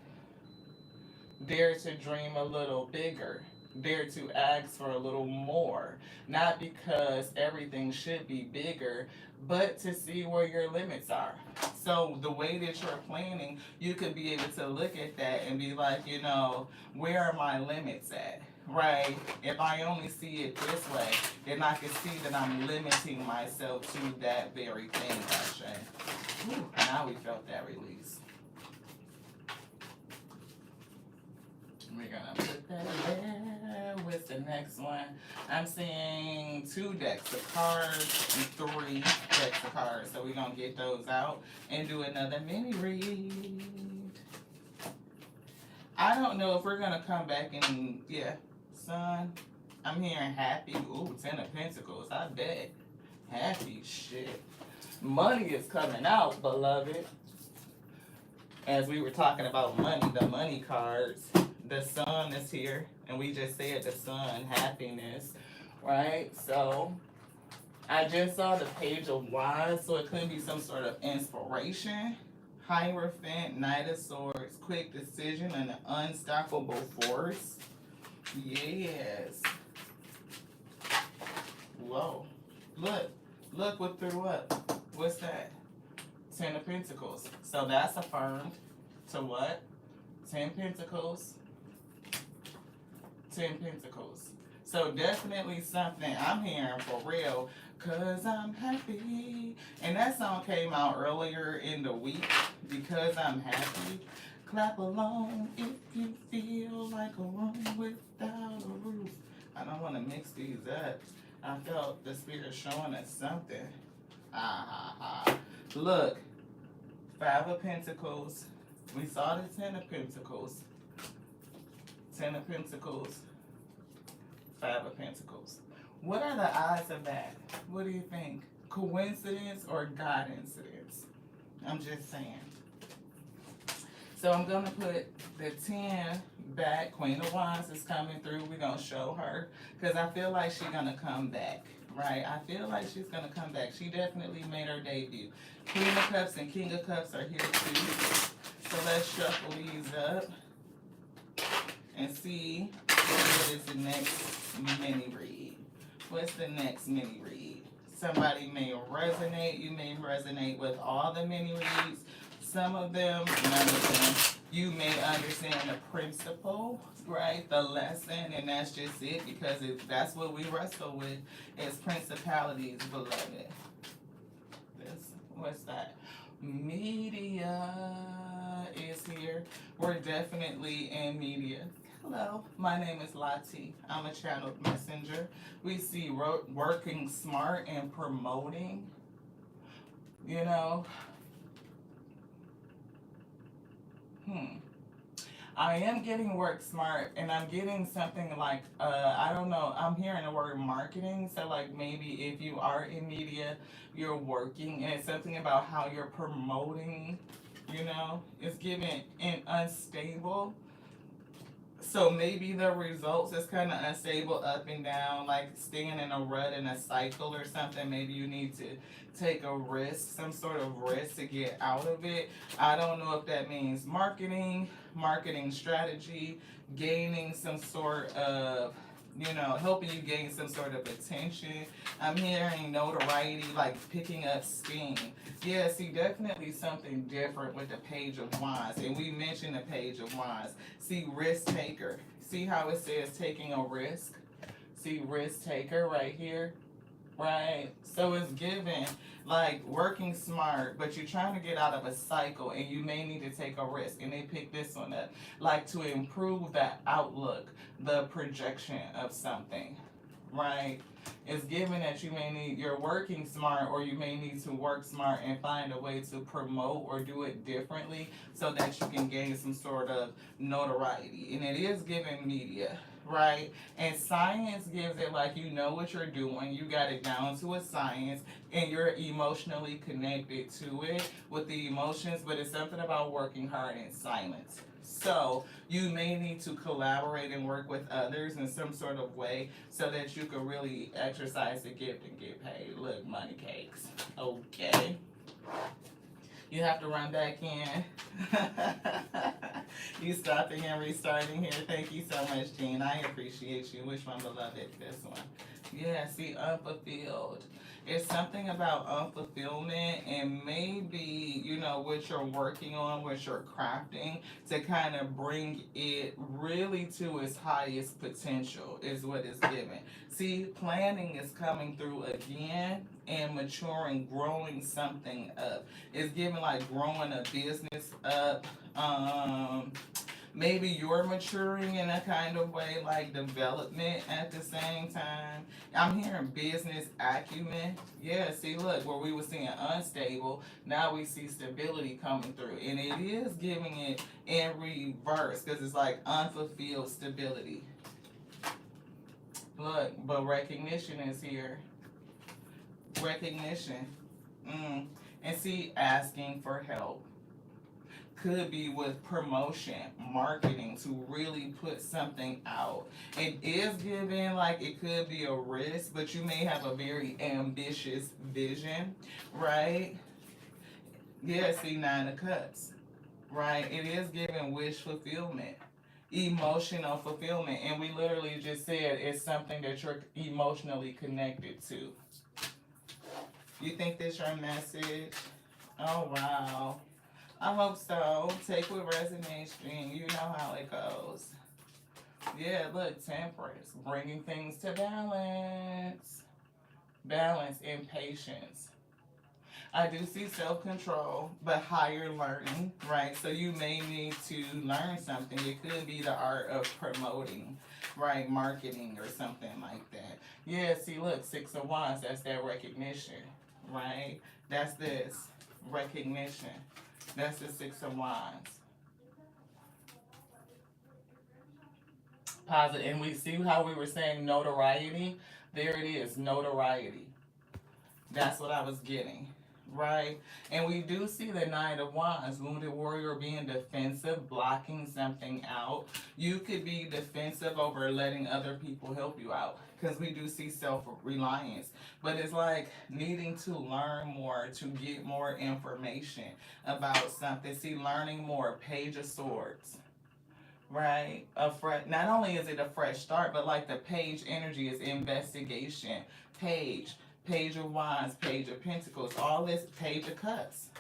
Dare to dream a little bigger. Dare to ask for a little more. Not because everything should be bigger, but to see where your limits are. So the way that you're planning, you could be able to look at that and be like, where are my limits at? Right? If I only see it this way, then I can see that I'm limiting myself to that very thing, Ashe. Now we felt that release. We're gonna put that there. What's the next one? I'm seeing 2 decks of cards and 3 decks of cards. So we're gonna get those out and do another mini read. I don't know if we're gonna come back and son. I'm hearing happy. Ooh, 10 of Pentacles. I bet. Happy shit. Money is coming out, beloved. As we were talking about money, the money cards. The sun is here, and we just said the sun, happiness, right? So I just saw the Page of Wands, so it could be some sort of inspiration. Hierophant, Knight of Swords, quick decision, and an unstoppable force. Yes. Whoa. Look what threw up. What's that? 10 of Pentacles. So that's affirmed to what? 10 Pentacles. 10 Pentacles. So definitely something I'm hearing for real, cause I'm happy. And that song came out earlier in the week, Because I'm Happy. Clap along if you feel like a room without a roof. I don't want to mix these up. I felt the spirit showing us something. Look, 5 of Pentacles. We saw the 10 of Pentacles. 10 of Pentacles. 5 of Pentacles. What are the odds of that? What do you think? Coincidence or God incidence? I'm just saying. So I'm going to put the 10 back. Queen of Wands is coming through. We're going to show her. Because I feel like she's going to come back. Right? I feel like she's going to come back. She definitely made her debut. Queen of Cups and King of Cups are here too. So let's shuffle these up. And see what is the next mini read. What's the next mini read? Somebody may resonate. You may resonate with all the mini reads. Some of them, none of them. You may understand the principle, right? The lesson, and that's just it, because that's what we wrestle with is principalities, beloved. What's that? Media is here. We're definitely in media. Hello, my name is Lati. I'm a channeled messenger. We see working smart and promoting, I am getting work smart, and I'm getting something like, I don't know, I'm hearing the word marketing. So like maybe if you are in media, you're working, and it's something about how you're promoting, it's given and unstable. So maybe the results is kind of unstable, up and down, like staying in a rut in a cycle or something. Maybe you need to take a risk, some sort of risk to get out of it. I don't know if that means marketing, marketing strategy, gaining some sort of, helping you gain some sort of attention. I'm hearing notoriety, like picking up steam. Yeah, see, definitely something different with the Page of Wands. And we mentioned the Page of Wands. See, risk taker. See how it says taking a risk? See, risk taker right here? Right. So it's given like working smart, but you're trying to get out of a cycle and you may need to take a risk. And they pick this one up. Like to improve that outlook, the projection of something. Right? It's given that you may need, you're working smart, or you may need to work smart and find a way to promote or do it differently so that you can gain some sort of notoriety. And it is given media, right? And science gives it like you know what you're doing, you got it down to a science, and you're emotionally connected to it with the emotions, but it's something about working hard in silence. So you may need to collaborate and work with others in some sort of way so that you can really exercise the gift and get paid. Look, money cakes. Okay. You have to run back in. You stopping and restarting here. Thank you so much, Jean. I appreciate you. Which one, beloved? This one. Yeah, see, unfulfilled. It's something about unfulfillment, and maybe, what you're working on, what you're crafting to kind of bring it really to its highest potential is what is given. See, planning is coming through again and maturing, growing something up. It's given like growing a business up. Maybe you're maturing in a kind of way, like development at the same time. I'm hearing business acumen. Yeah, see, look, where we were seeing unstable, now we see stability coming through. And it is giving it in reverse because it's like unfulfilled stability. Look, but recognition is here. Recognition. And see, asking for help could be with promotion, marketing, to really put something out. It is given like it could be a risk, but you may have a very ambitious vision, right? Yeah, see, Nine of Cups, right? It is given wish fulfillment, emotional fulfillment, and we literally just said it's something that you're emotionally connected to. You think this your message? Oh, wow. I hope so. Take what resonates, Jean. You know how it goes. Yeah, look, temperance, bringing things to balance. Balance and patience. I do see self-control, but higher learning, right? So you may need to learn something. It could be the art of promoting, right? Marketing or something like that. Yeah, see, look, Six of Wands, that's that recognition, right? That's this, recognition. That's the Six of Wands. Positive. And we see how we were saying notoriety. There it is, notoriety. That's what I was getting. Right? And we do see the Knight of Wands, wounded warrior being defensive, blocking something out. You could be defensive over letting other people help you out. Because we do see self-reliance. But it's like needing to learn more, to get more information about something. See, learning more, Page of Swords. Right? Not only is it a fresh start, but like the page energy is investigation. Page of Wands, Page of Pentacles, all this, Page of Cups.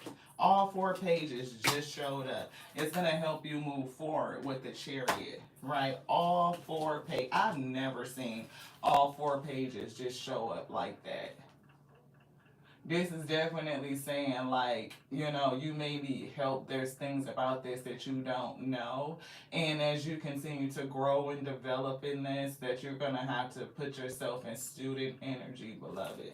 All four pages just showed up. It's gonna help you move forward with the Chariot, right? All four pages. I've never seen all four pages just show up like that. This is definitely saying like, you may need help. There's things about this that you don't know. And as you continue to grow and develop in this, that you're going to have to put yourself in student energy, beloved.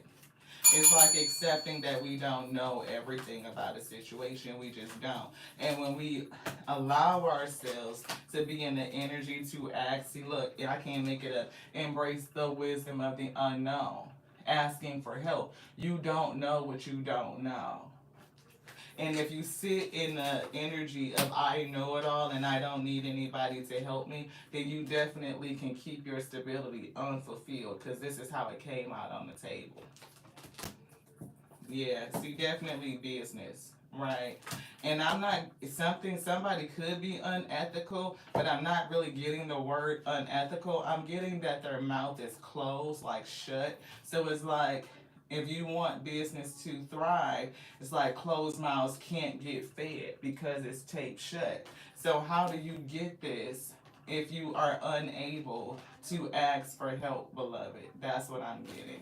It's like accepting that we don't know everything about a situation. We just don't. And when we allow ourselves to be in the energy to ask, see, look, I can't make it up. Embrace the wisdom of the unknown. Asking for help. You don't know what you don't know. And if you sit in the energy of I know it all and I don't need anybody to help me, then you definitely can keep your stability unfulfilled, because this is how it came out on the table. Yeah, see, definitely business, right? And I'm not, somebody could be unethical, but I'm not really getting the word unethical. I'm getting that their mouth is closed, like shut. So it's like, if you want business to thrive, it's like closed mouths can't get fed because it's taped shut. So how do you get this if you are unable to ask for help, beloved? That's what I'm getting.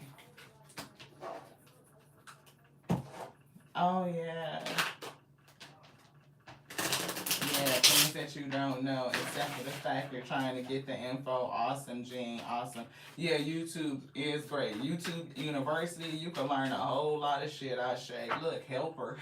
Oh yeah. Yeah, things that you don't know, except for the fact you're trying to get the info. Awesome, Gene. Awesome. Yeah, YouTube is great. YouTube University, you can learn a whole lot of shit. I say, look, helper.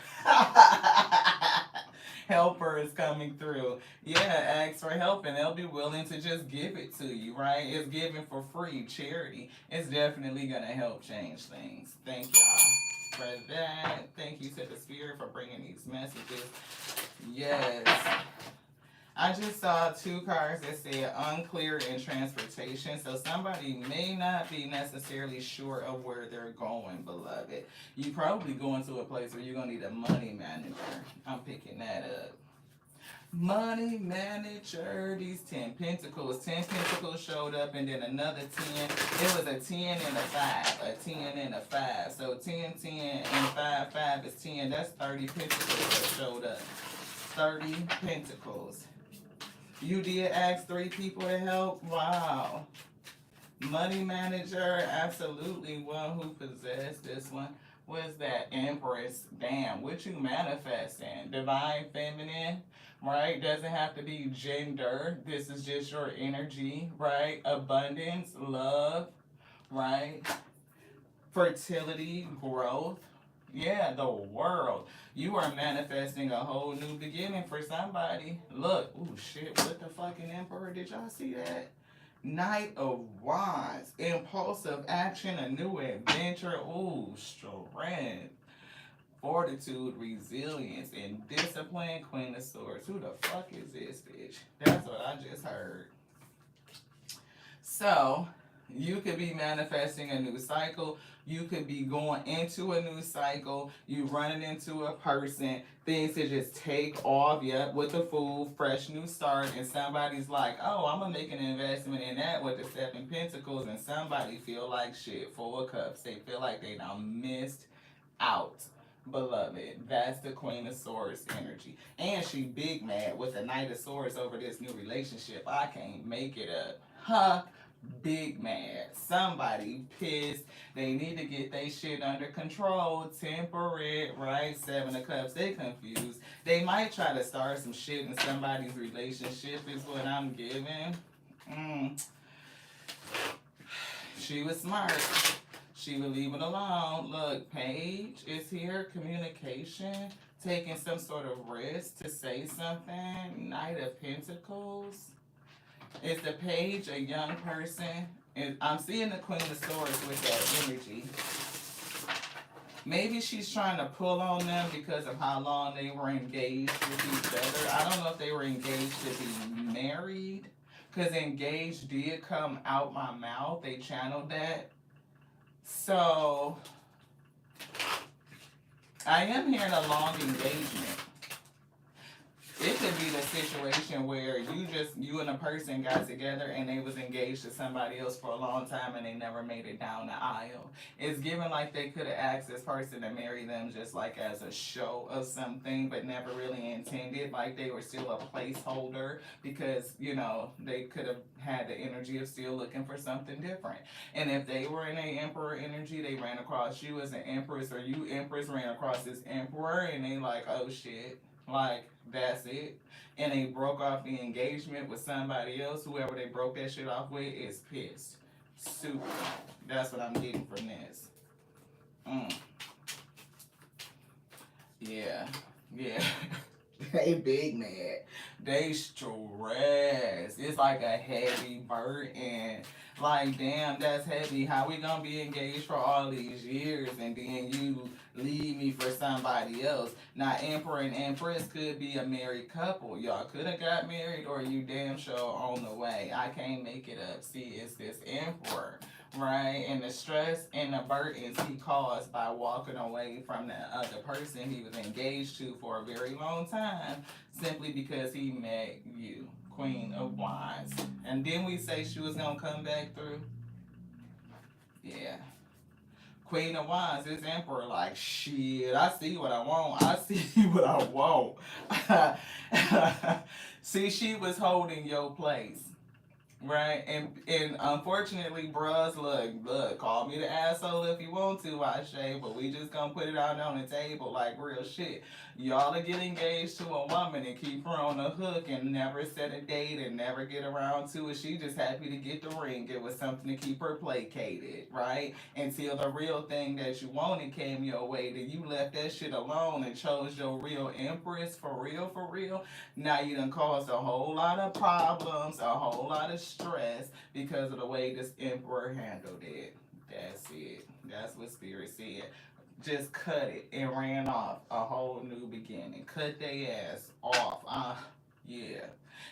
Helper is coming through. Yeah, ask for help and they'll be willing to just give it to you, right? It's given for free, charity. It's definitely going to help change things. Thank y'all for that. Thank you to the Spirit for bringing these messages. Yes. I just saw two cards that said unclear in transportation. So somebody may not be necessarily sure of where they're going, beloved. You probably going to a place where you're going to need a money manager. I'm picking that up. Money manager, these 10 pentacles. 10 pentacles showed up and then another 10. It was a 10 and a 5. A 10 and a 5. So 10, 10 and 5, 5 is 10. That's 30 pentacles that showed up. 30 pentacles. You did ask 3 people to help? Wow. Money manager, absolutely one who possessed this one. What's that? Empress. Damn, what you manifesting? Divine feminine, right? Doesn't have to be gender. This is just your energy, right? Abundance, love, right? Fertility, growth. Yeah, the world. You are manifesting a whole new beginning for somebody. Look, ooh, shit, what the fucking Emperor? Did y'all see that? Knight of Wands. Impulsive action, a new adventure. Ooh, strength. Fortitude, resilience, and discipline. Queen of Swords. Who the fuck is this bitch? That's what I just heard. So, you could be manifesting a new cycle. You could be going into a new cycle. You running into a person. Things to just take off. Yep, with the Fool, fresh new start. And somebody's like, oh, I'm going to make an investment in that with the 7 Pentacles. And somebody feel like shit. 4 of Cups. They feel like they done missed out. Beloved, that's the Queen of Swords energy. And she big mad with the Knight of Swords over this new relationship. I can't make it up. Huh? Big mad. Somebody pissed. They need to get their shit under control. Temperate, right? 7 of Cups. They confused. They might try to start some shit in somebody's relationship is what I'm giving. She was smart. She would leave it alone. Look, Page is here. Communication. Taking some sort of risk to say something. Knight of Pentacles. Is the Page a young person? I'm seeing the Queen of Swords with that energy. Maybe she's trying to pull on them because of how long they were engaged with each other. I don't know if they were engaged to be married, because engaged did come out my mouth. They channeled that. So, I am hearing a long engagement. It could be the situation where you and a person got together and they was engaged to somebody else for a long time and they never made it down the aisle. It's given like they could have asked this person to marry them just like as a show of something, but never really intended. Like they were still a placeholder because, they could have had the energy of still looking for something different. And if they were in a Emperor energy, they ran across you as an Empress, or you Empress ran across this Emperor and they like, oh shit. Like, that's it. And they broke off the engagement with somebody else. Whoever they broke that shit off with is pissed. Super. That's what I'm getting from this. Yeah. They big mad. They stressed. It's like a heavy burden. Like, damn, that's heavy. How we gonna be engaged for all these years and then you leave me for somebody else? Now, Emperor and Empress could be a married couple. Y'all could have got married or you damn sure on the way. I can't make it up. See, it's this Emperor, right? And the stress and the burdens he caused by walking away from the other person he was engaged to for a very long time simply because he met you, Queen of Wands. And then we say she was gonna come back through. Yeah. Queen of Wands, this Emperor, like, shit, I see what I want. I see what I want. See, she was holding your place. Right, and unfortunately, bros, look, call me the asshole if you want to, Ashe, but we just gonna put it out on the table like real shit. Y'all are get engaged to a woman and keep her on the hook and never set a date and never get around to it. She just happy to get the ring. It was something to keep her placated, right? Until the real thing that you wanted came your way, then you left that shit alone and chose your real empress for real, for real. Now you done caused a whole lot of problems, a whole lot of stress because of the way this emperor handled it. That's it. That's what Spirit said. Just cut it and ran off. A whole new beginning. Cut their ass off. Yeah.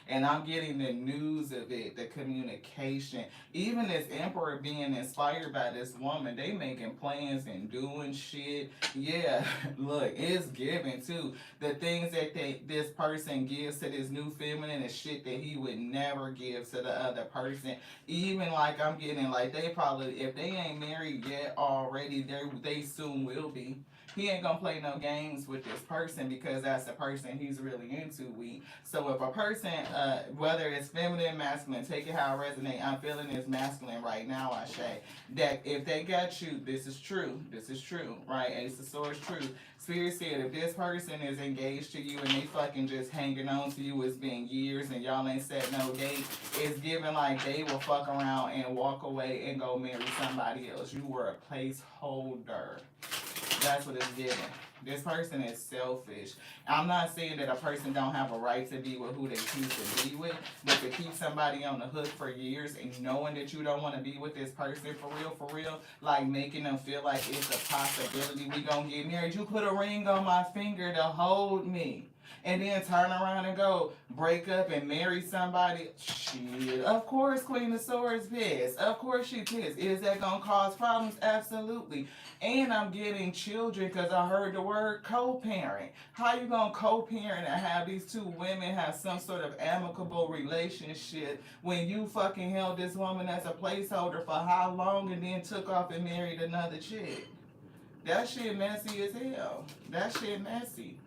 And I'm getting the news of it, the communication. Even this emperor being inspired by this woman, they making plans and doing shit. Yeah, look, it's giving too. The things that this person gives to this new feminine is shit that he would never give to the other person. Even like I'm getting like they probably, if they ain't married yet already, they soon will be. He ain't gonna play no games with this person because that's the person he's really into. So if a person, whether it's feminine, masculine, take it how it resonate. I'm feeling this masculine right now, I say. That if they got you, this is true. This is true, right? Ace of Swords, true. Spirit said if this person is engaged to you and they fucking just hanging on to you, it's been years and y'all ain't set no date, it's given like they will fuck around and walk away and go marry somebody else. You were a placeholder. That's what it's giving. This person is selfish. I'm not saying that a person don't have a right to be with who they choose to be with, but to keep somebody on the hook for years and knowing that you don't want to be with this person for real, like making them feel like it's a possibility we gonna get married. You put a ring on my finger to hold me. And then turn around and go break up and marry somebody. Shit. Of course, Queen of Swords pissed. Of course she pissed. Is that gonna cause problems? Absolutely. And I'm getting children because I heard the word co-parent. How you gonna co-parent and have these two women have some sort of amicable relationship when you fucking held this woman as a placeholder for how long and then took off and married another chick? That shit messy as hell. That shit messy.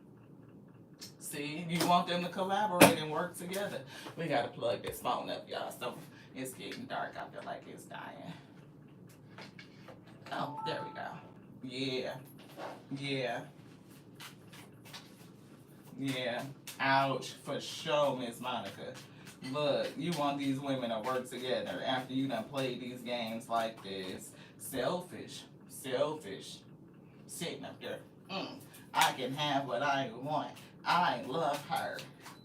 See, you want them to collaborate and work together. We gotta plug this phone up, y'all. So it's getting dark. I feel like it's dying. Oh, there we go. Yeah. Yeah. Yeah. Ouch. For sure, Miss Monica. Look, you want these women to work together after you done played these games like this. Selfish. Selfish. Sitting up there. I can have what I want. I love her.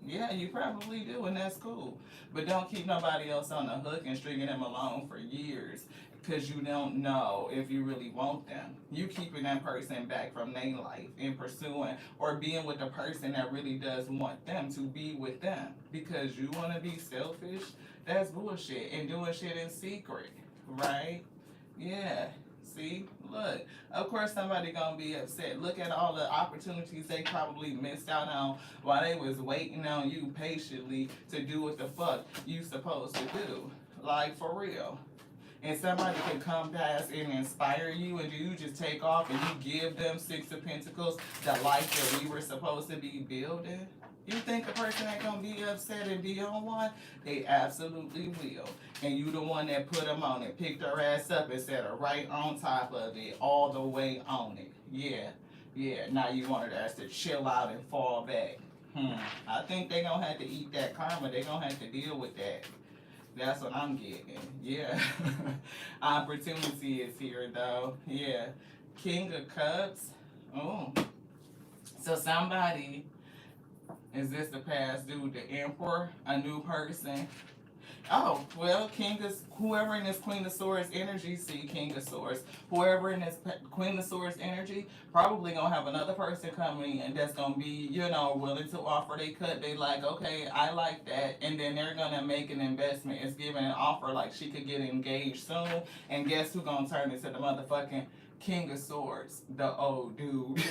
Yeah, you probably do, and that's cool. But don't keep nobody else on the hook and stringing them along for years because you don't know if you really want them. You keeping that person back from their life and pursuing or being with the person that really does want them to be with them because you want to be selfish. That's bullshit and doing shit in secret, right? Yeah. See, look, of course somebody gonna be upset. Look at all the opportunities they probably missed out on while they was waiting on you patiently to do what the fuck you supposed to do. Like, for real. And somebody can come past and inspire you and you just take off and you give them Six of Pentacles, the life that we were supposed to be building. You think a person ain't gonna be upset and be on one? They absolutely will. And you the one that put them on it, picked her ass up and set her right on top of it, all the way on it. Yeah, yeah. Now you want her to chill out and fall back. I think they gonna have to eat that karma. They gonna have to deal with that. That's what I'm getting. Yeah. Opportunity is here though. Yeah. King of Cups. Oh. So somebody Is this the past due? The Emperor, a new person? Oh, well, King of whoever in this Queen of Swords energy, see King of Swords. Whoever in this Queen of Swords energy probably gonna have another person coming and that's gonna be, willing to offer they cut. They like, okay, I like that, and then they're gonna make an investment. It's giving an offer like she could get engaged soon, and guess who gonna turn into the motherfucking King of Swords? The old dude.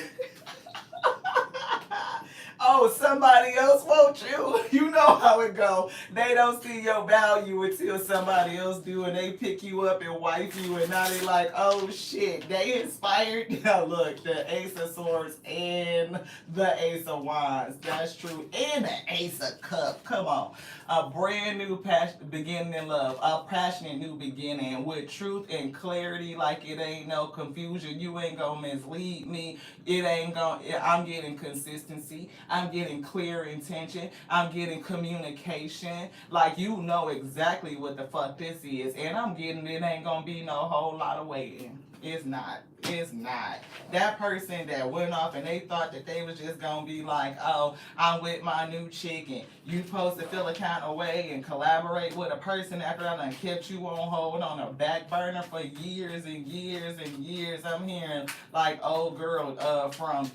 Oh, somebody else wants you. You know how it go. They don't see your value until somebody else do, and they pick you up and wife you, and now they like, oh shit, they inspired. Yeah, look, the Ace of Swords and the Ace of Wands. That's true, and the Ace of Cups. Come on, a brand new beginning in love, a passionate new beginning with truth and clarity. Like it ain't no confusion. You ain't gonna mislead me. It ain't gonna. I'm getting consistency. I'm getting clear intention. I'm getting communication. Like you know exactly what the fuck this is, and I'm getting it ain't gonna be no whole lot of waiting. It's not. It's not. That person that went off and they thought that they was just gonna be like, oh, I'm with my new chicken. You supposed to feel a kind of way and collaborate with a person after I done kept you on hold on a back burner for years and years and years. I'm hearing like old girl from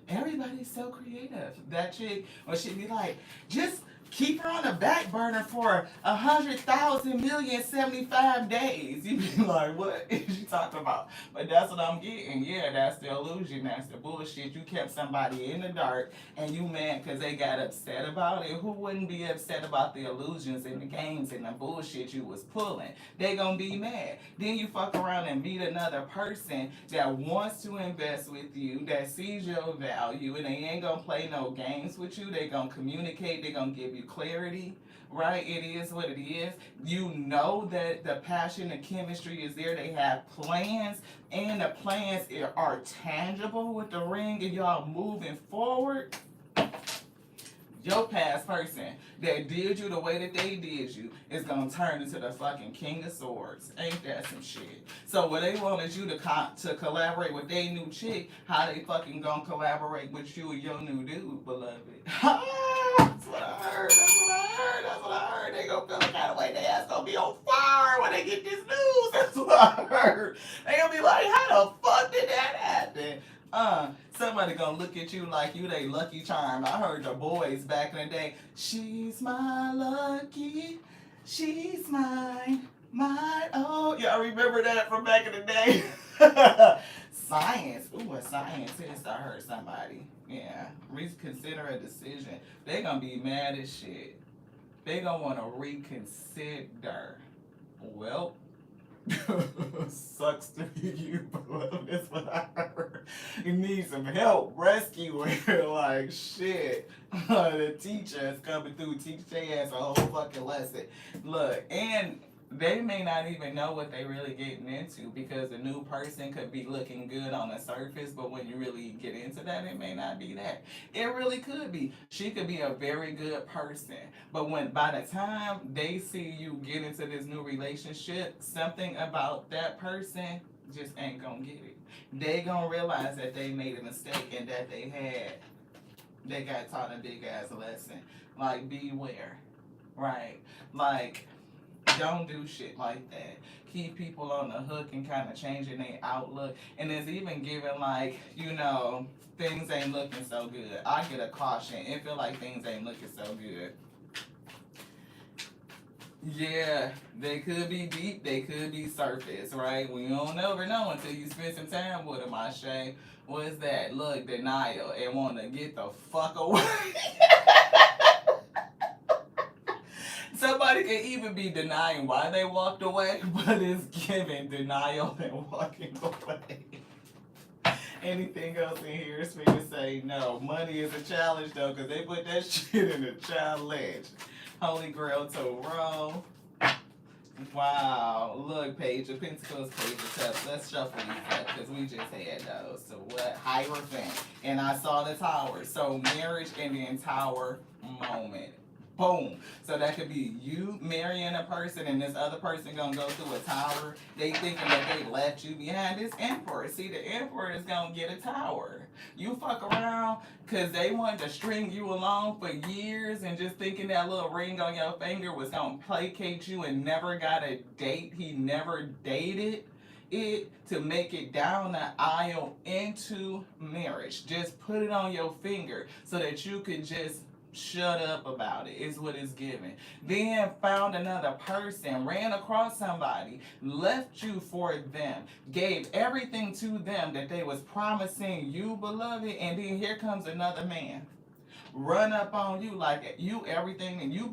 everybody's so creative. That chick, or she'd be like, just keep her on the back burner for 100,000,075 days. You be like, what is she talking about? But that's what I'm getting. Yeah, that's the illusion. That's the bullshit. You kept somebody in the dark and you mad because they got upset about it. Who wouldn't be upset about the illusions and the games and the bullshit you was pulling? They gonna be mad. Then you fuck around and meet another person that wants to invest with you, that sees your value, and they ain't gonna play no games with you. They gonna communicate. They gonna give you clarity, right? It is what it is. You know that the passion, the chemistry is there. They have plans, and the plans are tangible with the ring, and y'all moving forward. Your past person that did you the way that they did you is gonna turn into the fucking King of Swords. Ain't that some shit? So what they want is you to collaborate with their new chick. How they fucking gonna collaborate with you and your new dude, beloved? That's what I heard. That's what I heard. That's what I heard. They gonna feel the kind of way they ass gonna be on fire when they get this news. That's what I heard. They gonna be like, how the fuck did that happen? Somebody gonna look at you like you they lucky charm. I heard the boys back in the day. She's my lucky, she's mine, mine. Oh, y'all remember that from back in the day? Science. Ooh, a scientist. I heard somebody. Yeah, reconsider a decision. They gonna be mad as shit. They gonna wanna reconsider. Well, sucks to be you, but that's what I heard. You need some help, rescue her. Like shit. The teacher is coming through, teach their ass a whole fucking lesson. Look, and they may not even know what they really getting into because the new person could be looking good on the surface, but when you really get into that, it may not be that. It really could be. She could be a very good person, but when by the time they see you get into this new relationship, something about that person just ain't gonna get it. They gonna realize that they made a mistake and that they got taught a big ass lesson. Like beware, right? Like don't do shit like that. Keep people on the hook and kind of changing their outlook. And it's even giving like, things ain't looking so good. I get a caution. It feel like things ain't looking so good. Yeah, they could be deep, they could be surface, right? We don't never know until you spend some time with them, Ashay. What is that? Look, denial and want to get the fuck away. Somebody can even be denying why they walked away, but it's giving denial and walking away. Anything else in here is for you to say no. Money is a challenge though, because they put that shit in the challenge. Holy Grail Tarot. Wow. Look, Page of Pentacles, Page of Cups. Let's shuffle these up because we just had those. So what? Hierophant. And I saw the Tower. So marriage and then Tower moment. boom. So that could be you marrying a person and this other person gonna go through a tower. They thinking that they left you behind. This emperor. See, the emperor is gonna get a tower. You fuck around because they wanted to string you along for years and just thinking that little ring on your finger was gonna placate you and never got a date. He never dated it to make it down the aisle into marriage. Just put it on your finger so that you could just shut up about it, is what it's giving. Then found another person, ran across somebody, left you for them, gave everything to them that they was promising you, beloved, and then here comes another man. Run up on you like you everything and you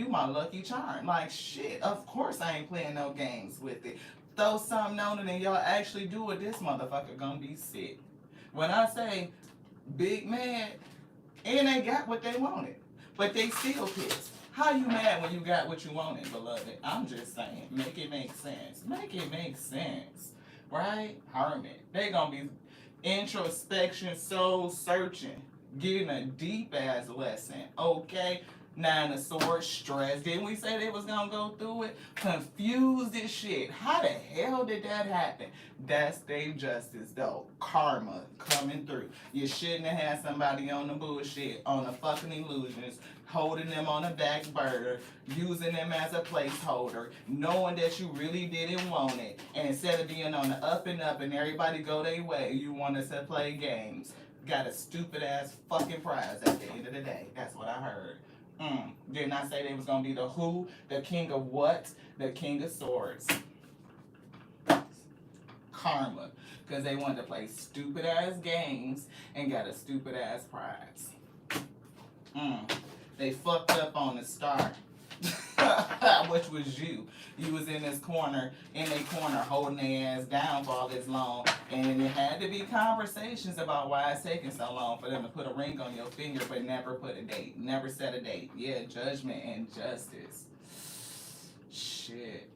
my lucky charm. Like shit, of course I ain't playing no games with it. Throw something on it and y'all actually do it, this motherfucker gonna be sick. When I say big mad, and they got what they wanted, but they still pissed. How you mad when you got what you wanted, beloved? I'm just saying, make it make sense. Make it make sense, right? Hermit. They gonna be introspection, soul searching, getting a deep ass lesson. Okay. Nine of Swords, stress. Didn't we say they was gonna go through it? Confused as shit. How the hell did that happen? That's their justice though. Karma coming through. You shouldn't have had somebody on the bullshit, on the fucking illusions, holding them on the back burner, using them as a placeholder, knowing that you really didn't want it. And instead of being on the up and up and everybody go their way, you want us to play games. Got a stupid ass fucking prize at the end of the day. That's what I heard. Didn't I say they was gonna be the who, the king of what? The king of swords. Karma. Because they wanted to play stupid ass games and got a stupid ass prize. They fucked up on the start. Which was you. You was in this corner, holding their ass down for all this long. And it had to be conversations about why it's taking so long for them to put a ring on your finger, but never put a date. Never set a date. Yeah, judgment and justice. Shit.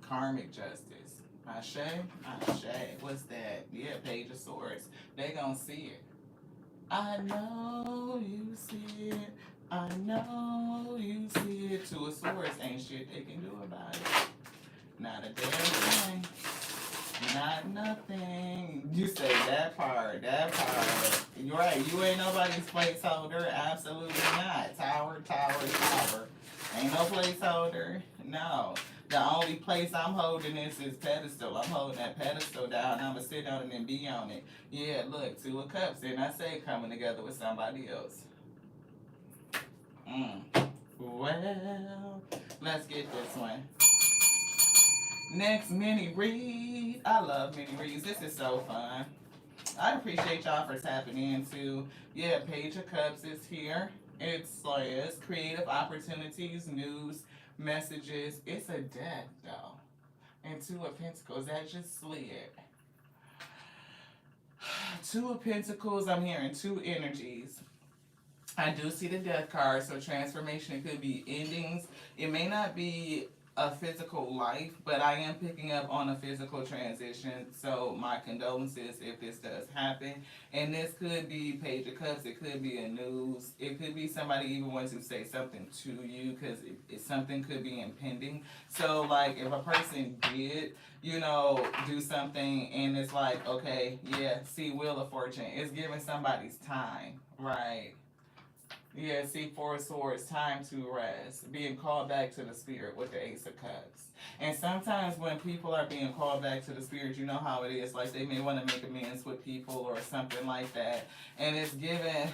Karmic justice. Ashe? Ashe. What's that? Yeah, Page of Swords. They gonna see it. I know you see it. I know you see it. Two of Swords, ain't shit they can do about it. Not a damn thing. Not nothing. You say that part. You're right. You ain't nobody's placeholder. Absolutely not. Tower. Ain't no placeholder. No. The only place I'm holding is pedestal. I'm holding that pedestal down. I'm going to sit on it and be on it. Yeah, look, Two of Cups. And I say coming together with somebody else. Well, let's get this one. Next mini read. I love mini reads. This is so fun. I appreciate y'all for tapping into. Yeah, Page of Cups is here. It says creative opportunities, news, messages. It's a death though. And Two of Pentacles, that just slid. Two of Pentacles, I'm hearing two energies. I do see the death card, so transformation, it could be endings. It may not be a physical life, but I am picking up on a physical transition, so my condolences if this does happen. And this could be Page of Cups, it could be a news, it could be somebody even wants to say something to you, because something could be impending. So like if a person did, do something and it's like, okay, yeah, see, Wheel of Fortune, it's giving somebody's time, right? Yeah, see, Four of Swords, time to rest. Being called back to the spirit with the Ace of Cups. And sometimes when people are being called back to the spirit, you know how it is. Like they may want to make amends with people or something like that. And it's given,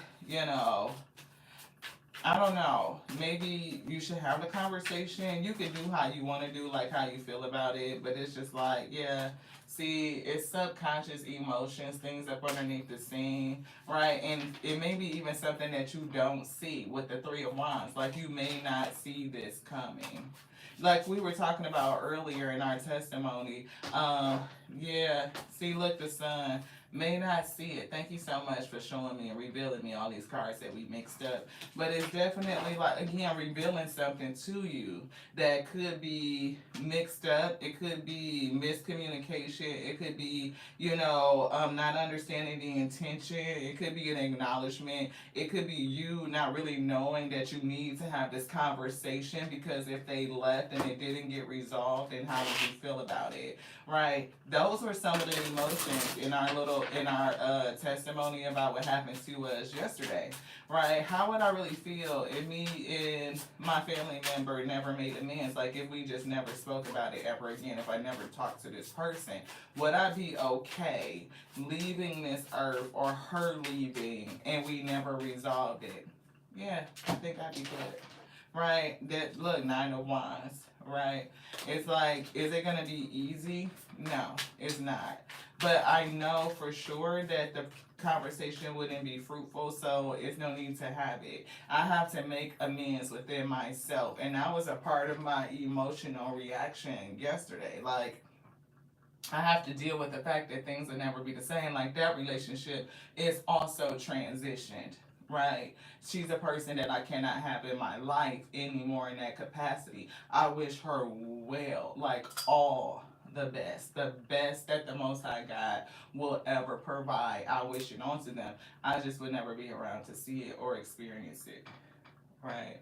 I don't know. Maybe you should have the conversation. You can do how you want to do, like how you feel about it. But it's just like, yeah, see, it's subconscious emotions, things up underneath the scene, right? And it may be even something that you don't see with the Three of Wands. Like you may not see this coming. Like we were talking about earlier in our testimony. Yeah, see, look, the sun. may not see it. Thank you so much for showing me and revealing me all these cards that we mixed up. But it's definitely like, again, revealing something to you that could be mixed up. It could be miscommunication. It could be, not understanding the intention. It could be an acknowledgement. It could be you not really knowing that you need to have this conversation, because if they left and it didn't get resolved, then how would you feel about it? Right? Those were some of the emotions in our testimony about what happened to us yesterday. Right? How would I really feel if me and my family member never made amends? Like, if we just never spoke about it ever again, if I never talked to this person, would I be okay leaving this earth, or her leaving, and we never resolved it? Yeah, I think I'd be good. Right? That, look, 9 of Wands. Right? It's like, is it gonna be easy? No, it's not. But I know for sure that the conversation wouldn't be fruitful, so it's no need to have it. I have to make amends within myself, and that was a part of my emotional reaction yesterday. Like, I have to deal with the fact that things will never be the same. Like, that relationship is also transitioned, right? She's a person that I cannot have in my life anymore in that capacity. I wish her well, like all the best that the Most High God will ever provide. I wish it onto them. I just would never be around to see it or experience it, right?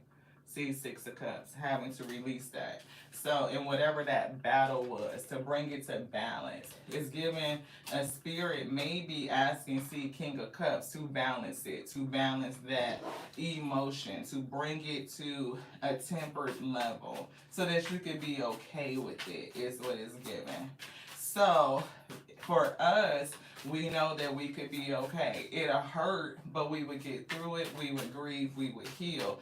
See, 6 of Cups, having to release that. So, in whatever that battle was, to bring it to balance, is giving a spirit, maybe asking, see, King of Cups, to balance it, to balance that emotion, to bring it to a tempered level, so that you can be okay with it, is what it's given. So, for us, we know that we could be okay. It'll hurt, but we would get through it. We would grieve. We would heal.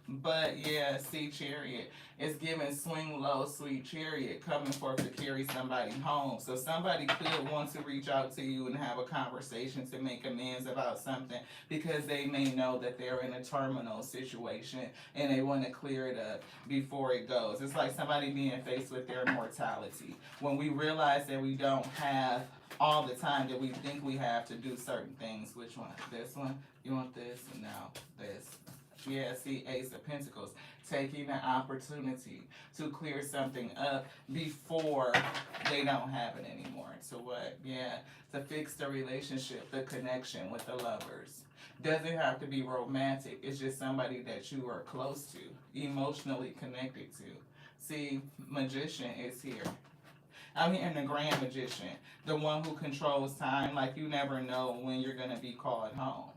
But yeah, see, Chariot, it's giving swing low, sweet Chariot, coming forth to carry somebody home. So somebody could want to reach out to you and have a conversation to make amends about something, because they may know that they're in a terminal situation and they want to clear it up before it goes. It's like somebody being faced with their mortality. When we realize that we don't have all the time that we think we have to do certain things. Which one? This one? You want this? And now this. Yeah, see, Ace of Pentacles. Taking the opportunity to clear something up before they don't have it anymore. To what? Yeah, to fix the relationship, the connection with the lovers. Doesn't have to be romantic. It's just somebody that you are close to, emotionally connected to. See, Magician is here. I'm hearing the Grand Magician, the one who controls time. Like, you never know when you're going to be called home.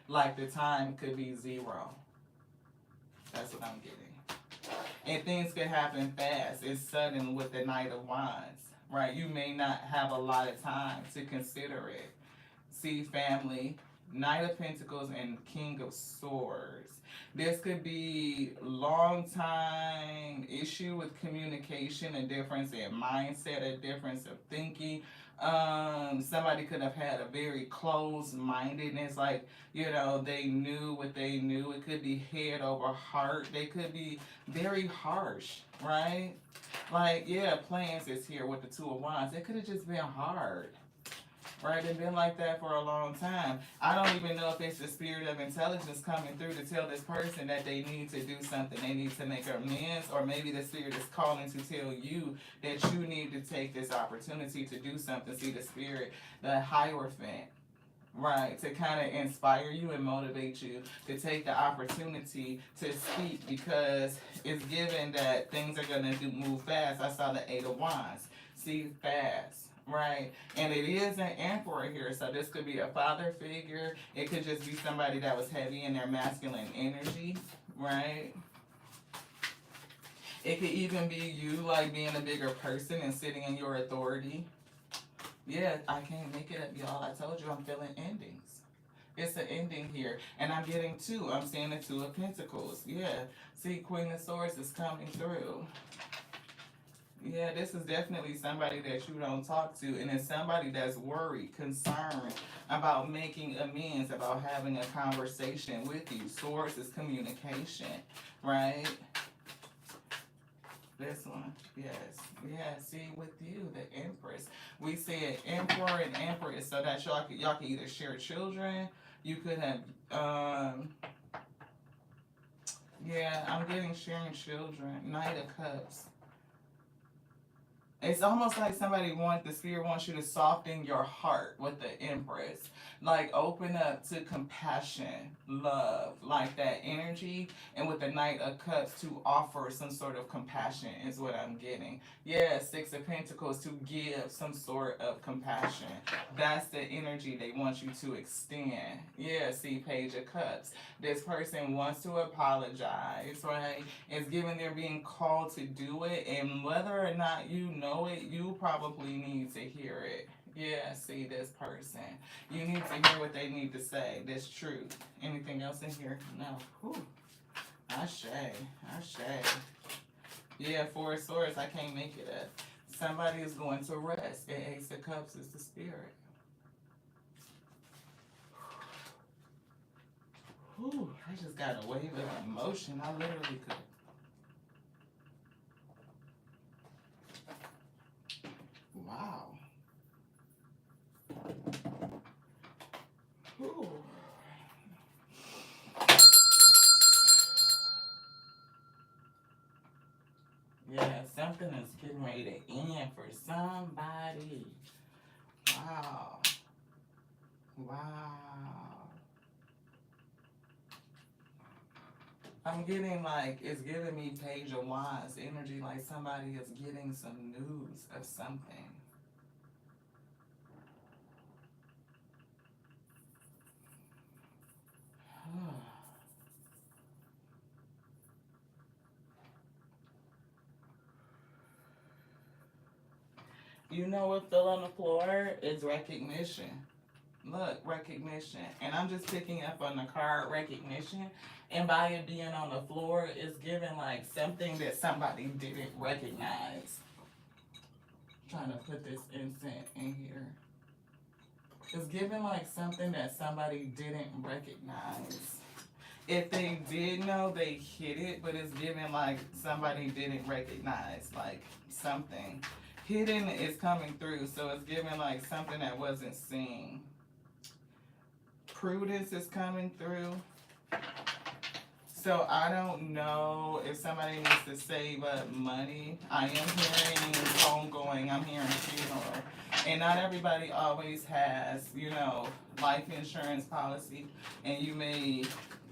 Like, the time could be 0. That's what I'm getting. And things could happen fast. It's sudden with the Knight of Wands, right? You may not have a lot of time to consider it. See, family, Knight of Pentacles and King of Swords. This could be long time issue with communication, a difference in mindset, a difference of thinking. Somebody could have had a very closed mindedness, like, they knew what they knew. It could be head over heart. They could be very harsh, right? Like, yeah, plans is here with the 2 of Wands. It could have just been hard. Right? It's been like that for a long time. I don't even know if it's the spirit of intelligence coming through to tell this person that they need to do something. They need to make amends, or maybe the spirit is calling to tell you that you need to take this opportunity to do something. See, the spirit, the Hierophant, right, to kind of inspire you and motivate you to take the opportunity to speak, because it's given that things are going to move fast. I saw the 8 of Wands. See, fast. Right, and it is an emperor here, so this could be a father figure. It could just be somebody that was heavy in their masculine energy, right? It could even be you, like, being a bigger person and sitting in your authority. Yeah, I can't make it up, y'all. I told you I'm feeling endings. It's an ending here, and I'm getting 2. I'm seeing the 2 of Pentacles. Yeah, see, Queen of Swords is coming through. Yeah, this is definitely somebody that you don't talk to, and it's somebody that's worried, concerned about making amends, about having a conversation with you. Swords is communication, right? This one, yes. Yeah, see, with you, the Empress. We said Emperor and Empress, so that y'all can either share children. You could have, yeah, I'm getting sharing children. Knight of Cups. It's almost like the spirit wants you to soften your heart with the Empress. Like open up to compassion, love, like that energy. And with the Knight of Cups to offer some sort of compassion is what I'm getting. Yeah, Six of Pentacles to give some sort of compassion. That's the energy they want you to extend. Yeah, see, Page of Cups. This person wants to apologize, right? It's given they're being called to do it, and whether or not you know it, you probably need to hear it. Yeah, see this person. You need to hear what they need to say. That's true. Anything else in here? No. Whew. Ashe. Ashe. Yeah, Four of Swords, I can't make it up. Somebody is going to rest. And Ace of Cups is the spirit. Whew, I just got a wave of emotion. I literally could. Wow. Whew. Yeah, something is getting ready to end for somebody. Wow. Wow. I'm getting like, it's giving me Page of Wands energy, like somebody is getting some news of something. You know what fell on the floor is recognition. Look, recognition. And I'm just picking up on the card recognition. And by it being on the floor, it's giving like something that somebody didn't recognize. I'm trying to put this incense in here. It's giving like something that somebody didn't recognize. If they did know, they hit it, but it's giving like somebody didn't recognize, like something. Hidden is coming through, so it's giving like something that wasn't seen. Prudence is coming through. So I don't know if somebody needs to save up money. I am hearing homegoing, I'm hearing funeral. And not everybody always has, life insurance policy. And you may,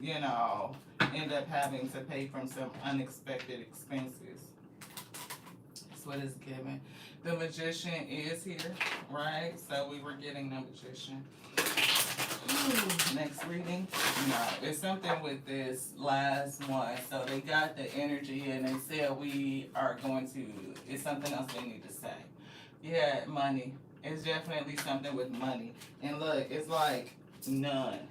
end up having to pay from some unexpected expenses. That's what it's giving. The Magician is here, right? So we were getting the Magician. Ooh, next reading. No, it's something with this last one. So they got the energy and they said it's something else they need to say. Yeah, money. It's definitely something with money. And look, it's like none.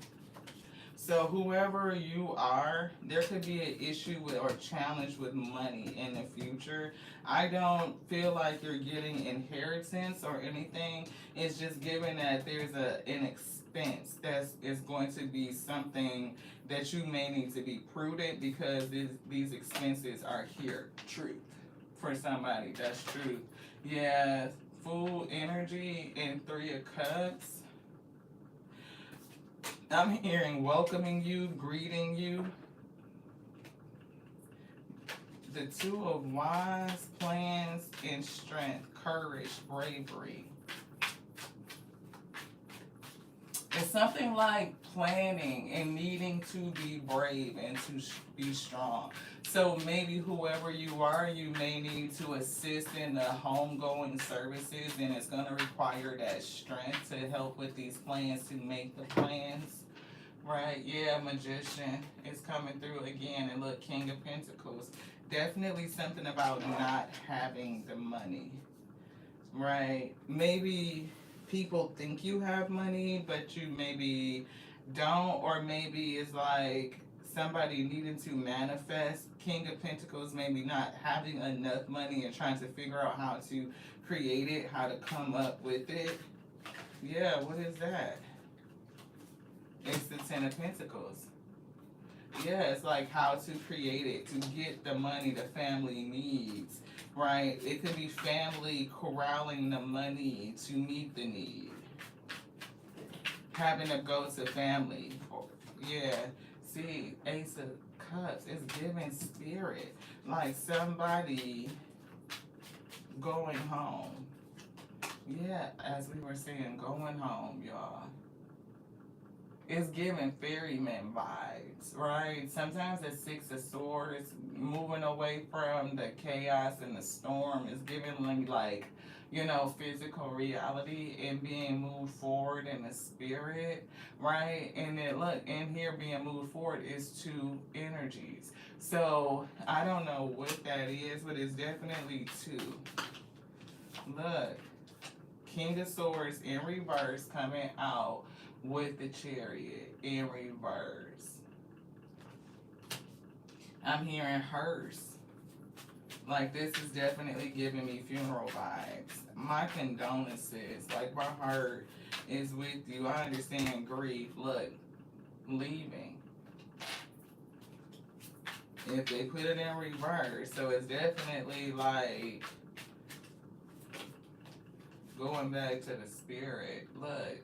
So whoever you are, there could be an issue with or challenge with money in the future. I don't feel like you're getting inheritance or anything. It's just given that there's an expense that is going to be something that you may need to be prudent because these expenses are here. Truth. For somebody, that's truth. Yeah, full energy and Three of Cups. I'm hearing welcoming you, greeting you. The Two of Wands, plans and strength, courage, bravery. It's something like planning and needing to be brave and to be strong. So maybe whoever you are, you may need to assist in the homegoing services, and it's going to require that strength to help with these plans, to make the plans. Right, yeah, Magician is coming through again. And look, King of Pentacles. Definitely something about not having the money. Right, maybe people think you have money, but you maybe don't, or maybe it's like somebody needing to manifest. King of Pentacles, maybe not having enough money and trying to figure out how to create it, how to come up with it. Yeah, what is that? It's the Ten of Pentacles. Yeah, it's like how to create it to get the money the family needs, right? It could be family corralling the money to meet the need, having to go to family. Yeah, see, Ace of Cups is giving spirit, like somebody going home. Yeah, as we were saying, going home, y'all. It's giving fairyman vibes, right? Sometimes the Six of Swords, moving away from the chaos and the storm, is giving like, you know, physical reality and being moved forward in the spirit, right? And then look, in here being moved forward is two energies. So I don't know what that is, but it's definitely two. Look, King of Swords in reverse coming out with the Chariot in reverse. I'm hearing hearse. Like, this is definitely giving me funeral vibes. My condolences. Like, my heart is with you. I understand grief. Look, leaving. If they put it in reverse, so it's definitely like going back to the spirit. Look,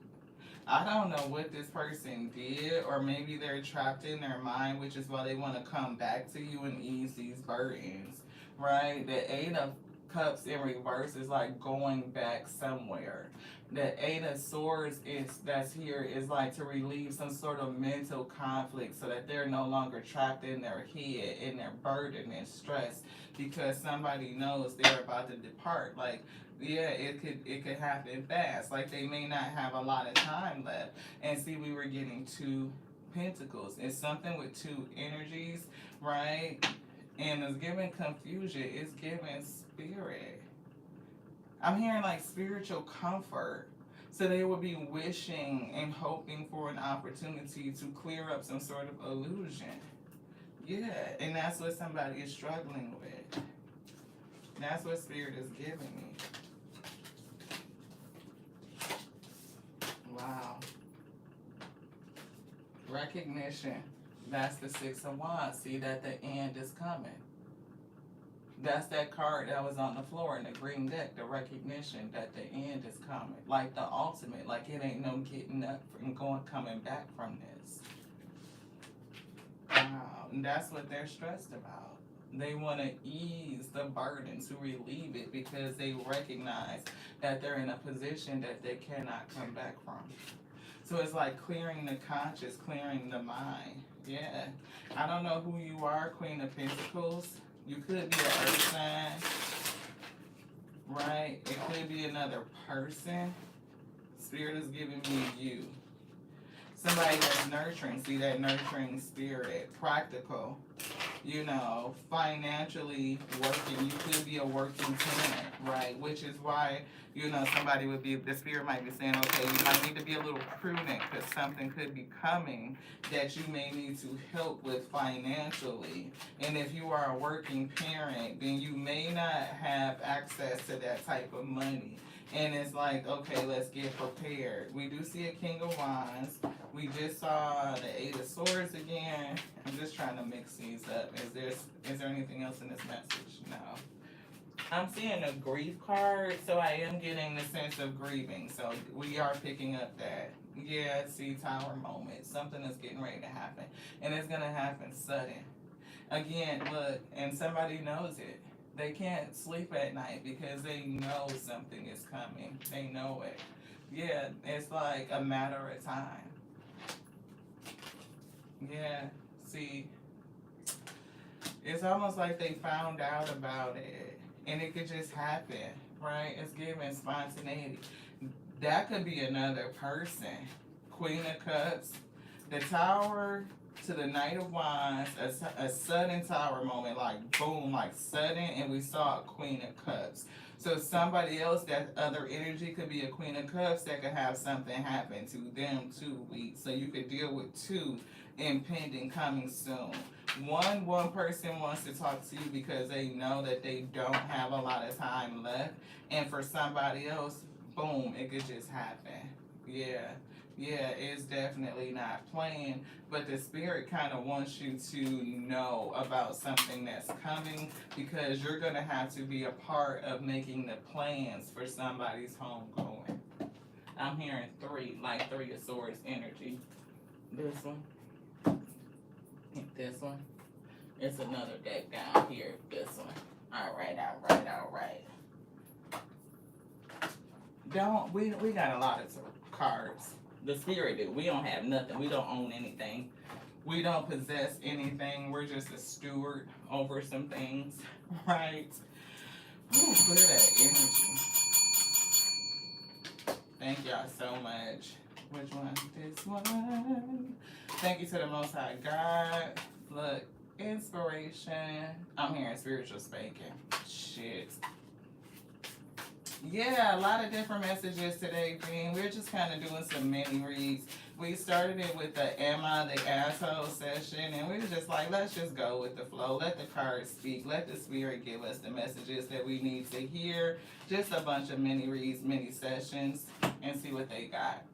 I don't know what this person did, or maybe they're trapped in their mind, which is why they want to come back to you and ease these burdens, right? The Eight of Cups in reverse is like going back somewhere. The Eight of Swords that's here is like to relieve some sort of mental conflict so that they're no longer trapped in their head, in their burden and stress, because somebody knows they're about to depart. Like, yeah, it could happen fast. Like, they may not have a lot of time left. And see, we were getting two pentacles. It's something with two energies, right? And it's giving confusion. It's giving spirit. I'm hearing like spiritual comfort. So they will be wishing and hoping for an opportunity to clear up some sort of illusion. Yeah, and that's what somebody is struggling with. That's what spirit is giving me. Wow. Recognition. That's the Six of Wands. See that the end is coming. That's that card that was on the floor in the green deck, the recognition that the end is coming. Like the ultimate, like it ain't no getting up and coming back from this. Wow, and that's what they're stressed about. They want to ease the burden, to relieve it, because they recognize that they're in a position that they cannot come back from. So it's like clearing the conscious, clearing the mind. Yeah. I don't know who you are, Queen of Pentacles. You could be an earth sign, right? It could be another person. Spirit is giving me you. Somebody that's nurturing. See that nurturing spirit. Practical. You know, financially working. You could be a working tenant, right? Which is why, you know, somebody would be, the spirit might be saying, okay, you might need to be a little prudent because something could be coming that you may need to help with financially. And if you are a working parent, then you may not have access to that type of money. And it's like, okay, let's get prepared. We do see a King of Wands. We just saw the Eight of Swords again. I'm just trying to mix these up. Is there anything else in this message? No. I'm seeing a grief card, so I am getting the sense of grieving. So we are picking up that. Yeah, see, Tower moment. Something is getting ready to happen. And it's going to happen sudden. Again, look, and somebody knows it. They can't sleep at night because they know something is coming. They know it. Yeah, it's like a matter of time. Yeah, see, it's almost like they found out about it and it could just happen, right? It's giving spontaneity. That could be another person. Queen of Cups, the Tower to the Knight of Wands, a sudden Tower moment, like boom, like sudden, and we saw a Queen of Cups. So somebody else, that other energy could be a Queen of Cups that could have something happen to them 2 weeks. So you could deal with two impending coming soon. One person wants to talk to you because they know that they don't have a lot of time left. And for somebody else, boom, it could just happen. Yeah. Yeah, it's definitely not playing, but the spirit kind of wants you to know about something that's coming because you're going to have to be a part of making the plans for somebody's home going. I'm hearing three, like Three of Swords energy. This one, this one. It's another deck down here. This one. All right, all right, all right. Don't we got a lot of cards. The spirit do. We don't have nothing. We don't own anything. We don't possess anything. We're just a steward over some things, right? Ooh, clear that energy. Thank y'all so much. Which one? This one. Thank you to the Most High God. Look, inspiration. I'm hearing spiritual spanking. Shit. Yeah, a lot of different messages today, Jean. We're just kind of doing some mini reads. We started it with the Am I the Asshole session, and we were just like, let's just go with the flow. Let the cards speak. Let the spirit give us the messages that we need to hear. Just a bunch of mini reads, mini sessions, and see what they got.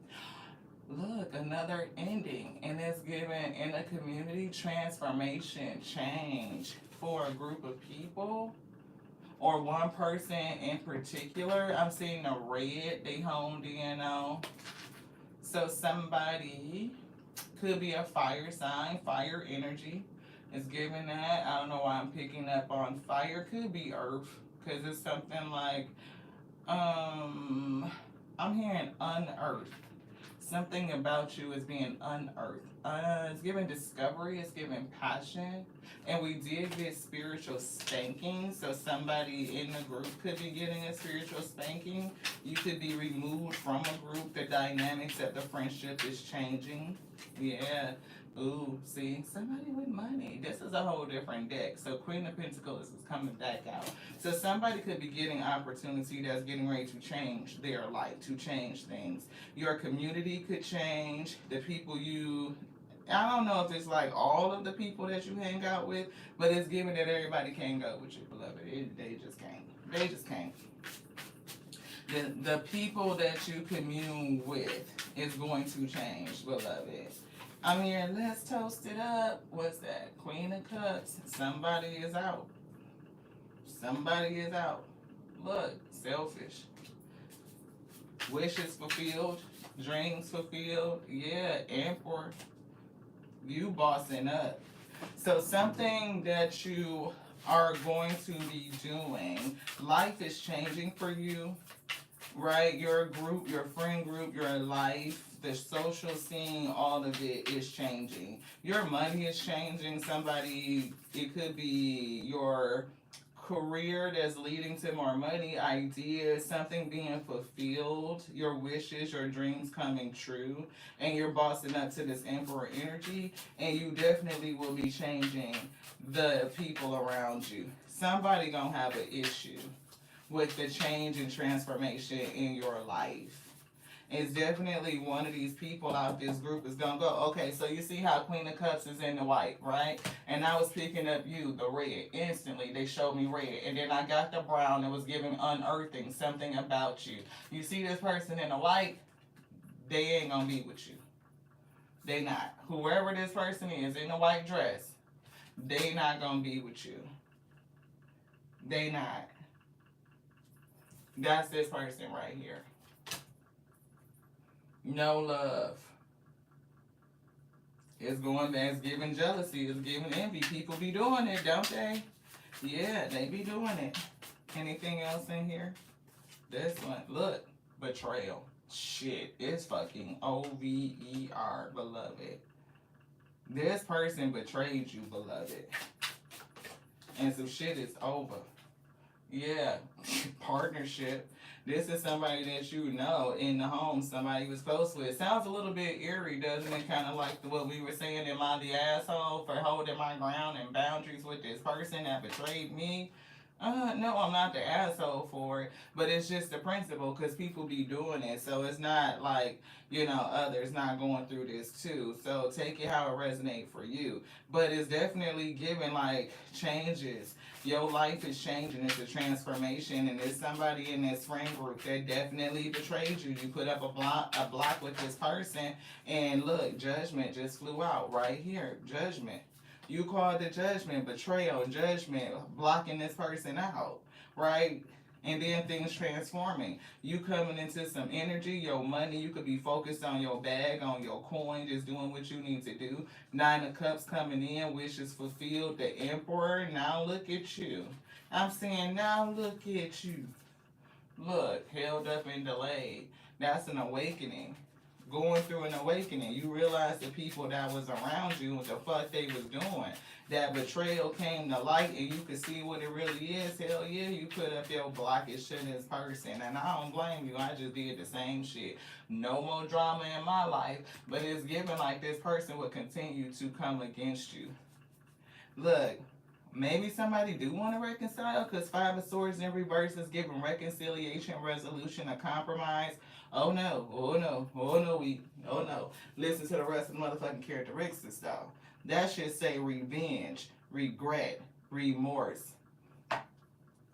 Look, another ending, and it's given in a community transformation, change for a group of people or one person in particular. I'm seeing the red they honed in on. So somebody could be a fire sign, fire energy is giving that. I don't know why I'm picking up on fire. Could be earth, because it's something like, I'm hearing unearthed. Something about you is being unearthed. It's giving discovery, it's giving passion. And we did get spiritual spanking. So somebody in the group could be getting a spiritual spanking. You could be removed from a group. The dynamics of the friendship is changing. Yeah. Ooh, see, somebody with money. This is a whole different deck. So Queen of Pentacles is coming back out. So somebody could be getting opportunity that's getting ready to change their life, to change things. Your community could change. The people you, I don't know if it's like all of the people that you hang out with, but it's given that everybody can't go with you, beloved. They just can't. They just can't. The people that you commune with is going to change, beloved. I'm here, let's toast it up. What's that? Queen of Cups. Somebody is out. Somebody is out. Look, selfish. Wishes fulfilled. Dreams fulfilled. Yeah, Emperor. You bossing up. So something that you are going to be doing. Life is changing for you, right? Your group, your friend group, your life, the social scene, all of it is changing. Your money is changing. Somebody, it could be your career that's leading to more money, ideas, something being fulfilled, your wishes, your dreams coming true, and you're bossing up to this Emperor energy, and you definitely will be changing the people around you. Somebody gonna have an issue with the change and transformation in your life. It's definitely one of these people out this group is gonna go, okay, so you see how Queen of Cups is in the white, right? And I was picking up you, the red. Instantly, they showed me red. And then I got the brown that was giving unearthing, something about you. You see this person in the white, they ain't gonna be with you. They not. Whoever this person is in the white dress, they not gonna be with you. They not. That's this person right here. No love. It's going, it's giving jealousy, it's giving envy. People be doing it, don't they? Yeah, they be doing it. Anything else in here? This one, look, betrayal. Shit, it's fucking over, beloved. This person betrayed you, beloved. And some shit is over. Yeah, partnership. This is somebody that you know in the home, somebody you was close with. Sounds a little bit eerie, doesn't it? Kind of like what we were saying, am I the asshole for holding my ground and boundaries with this person that betrayed me? No, I'm not the asshole for it, but it's just the principle because people be doing it. So it's not like, others not going through this too. So take it how it resonate for you. But it's definitely giving like changes. Your life is changing. It's a transformation, and there's somebody in this friend group that definitely betrayed you. You put up a block with this person, and look, judgment just flew out right here. Judgment. You called the judgment, betrayal, judgment, blocking this person out, right? And then things transforming. You coming into some energy, your money, you could be focused on your bag, on your coin, just doing what you need to do. Nine of Cups coming in, wishes fulfilled, the Emperor, now look at you. I'm saying, now look at you. Look, held up and delayed. That's an awakening. Going through an awakening. You realize the people that was around you, what the fuck they was doing. That betrayal came to light and you could see what it really is. Hell yeah, you put up your blockage to this person. And I don't blame you. I just did the same shit. No more drama in my life. But it's given like this person would continue to come against you. Look, maybe somebody do want to reconcile because Five of Swords in reverse is giving reconciliation, resolution, a compromise. Oh no, oh no, oh no, oh no. Listen to the rest of the motherfucking characteristics though. That should say revenge, regret, remorse.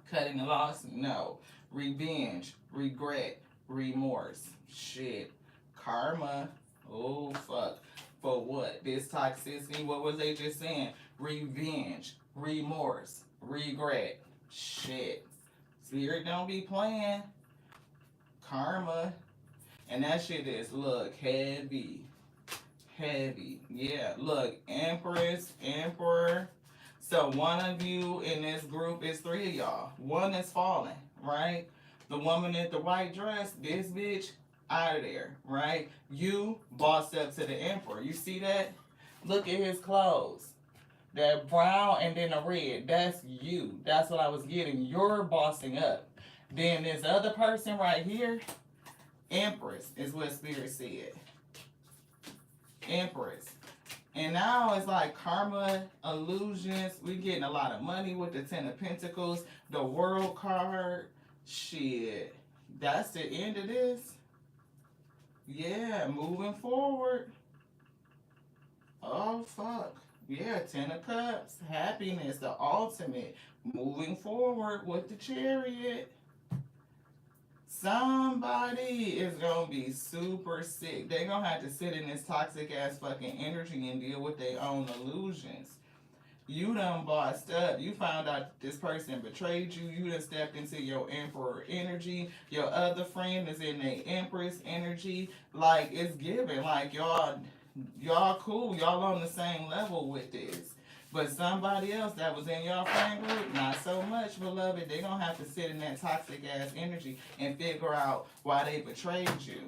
Cutting the loss? No. Revenge, regret, remorse. Shit. Karma. Oh fuck. For what? This toxicity? What was they just saying? Revenge, remorse, regret. Shit. Spirit don't be playing. Karma. And that shit is, look, heavy. Heavy. Yeah, look, Empress, Emperor. So one of you in this group is three of y'all. One is falling, right? The woman in the white dress, this bitch, out of there, right? You bossed up to the Emperor. You see that? Look at his clothes. That brown and then the red, that's you. That's what I was getting. You're bossing up. Then this other person right here, Empress is what Spirit said. Empress. And now it's like karma, illusions. We getting a lot of money with the Ten of Pentacles, the World card. Shit. That's the end of this. Yeah, moving forward. Oh, fuck. Yeah, Ten of Cups, happiness, the ultimate. Moving forward with the Chariot. Somebody is gonna be super sick. They're gonna have to sit in this toxic ass fucking energy and deal with their own illusions. You done bossed up. You found out this person betrayed you. You done stepped into your Emperor energy. Your other friend is in a Empress energy. Like, it's given. Like, y'all cool. Y'all on the same level with this. But somebody else that was in your friend group, not so much, beloved. They're going to have to sit in that toxic ass energy and figure out why they betrayed you.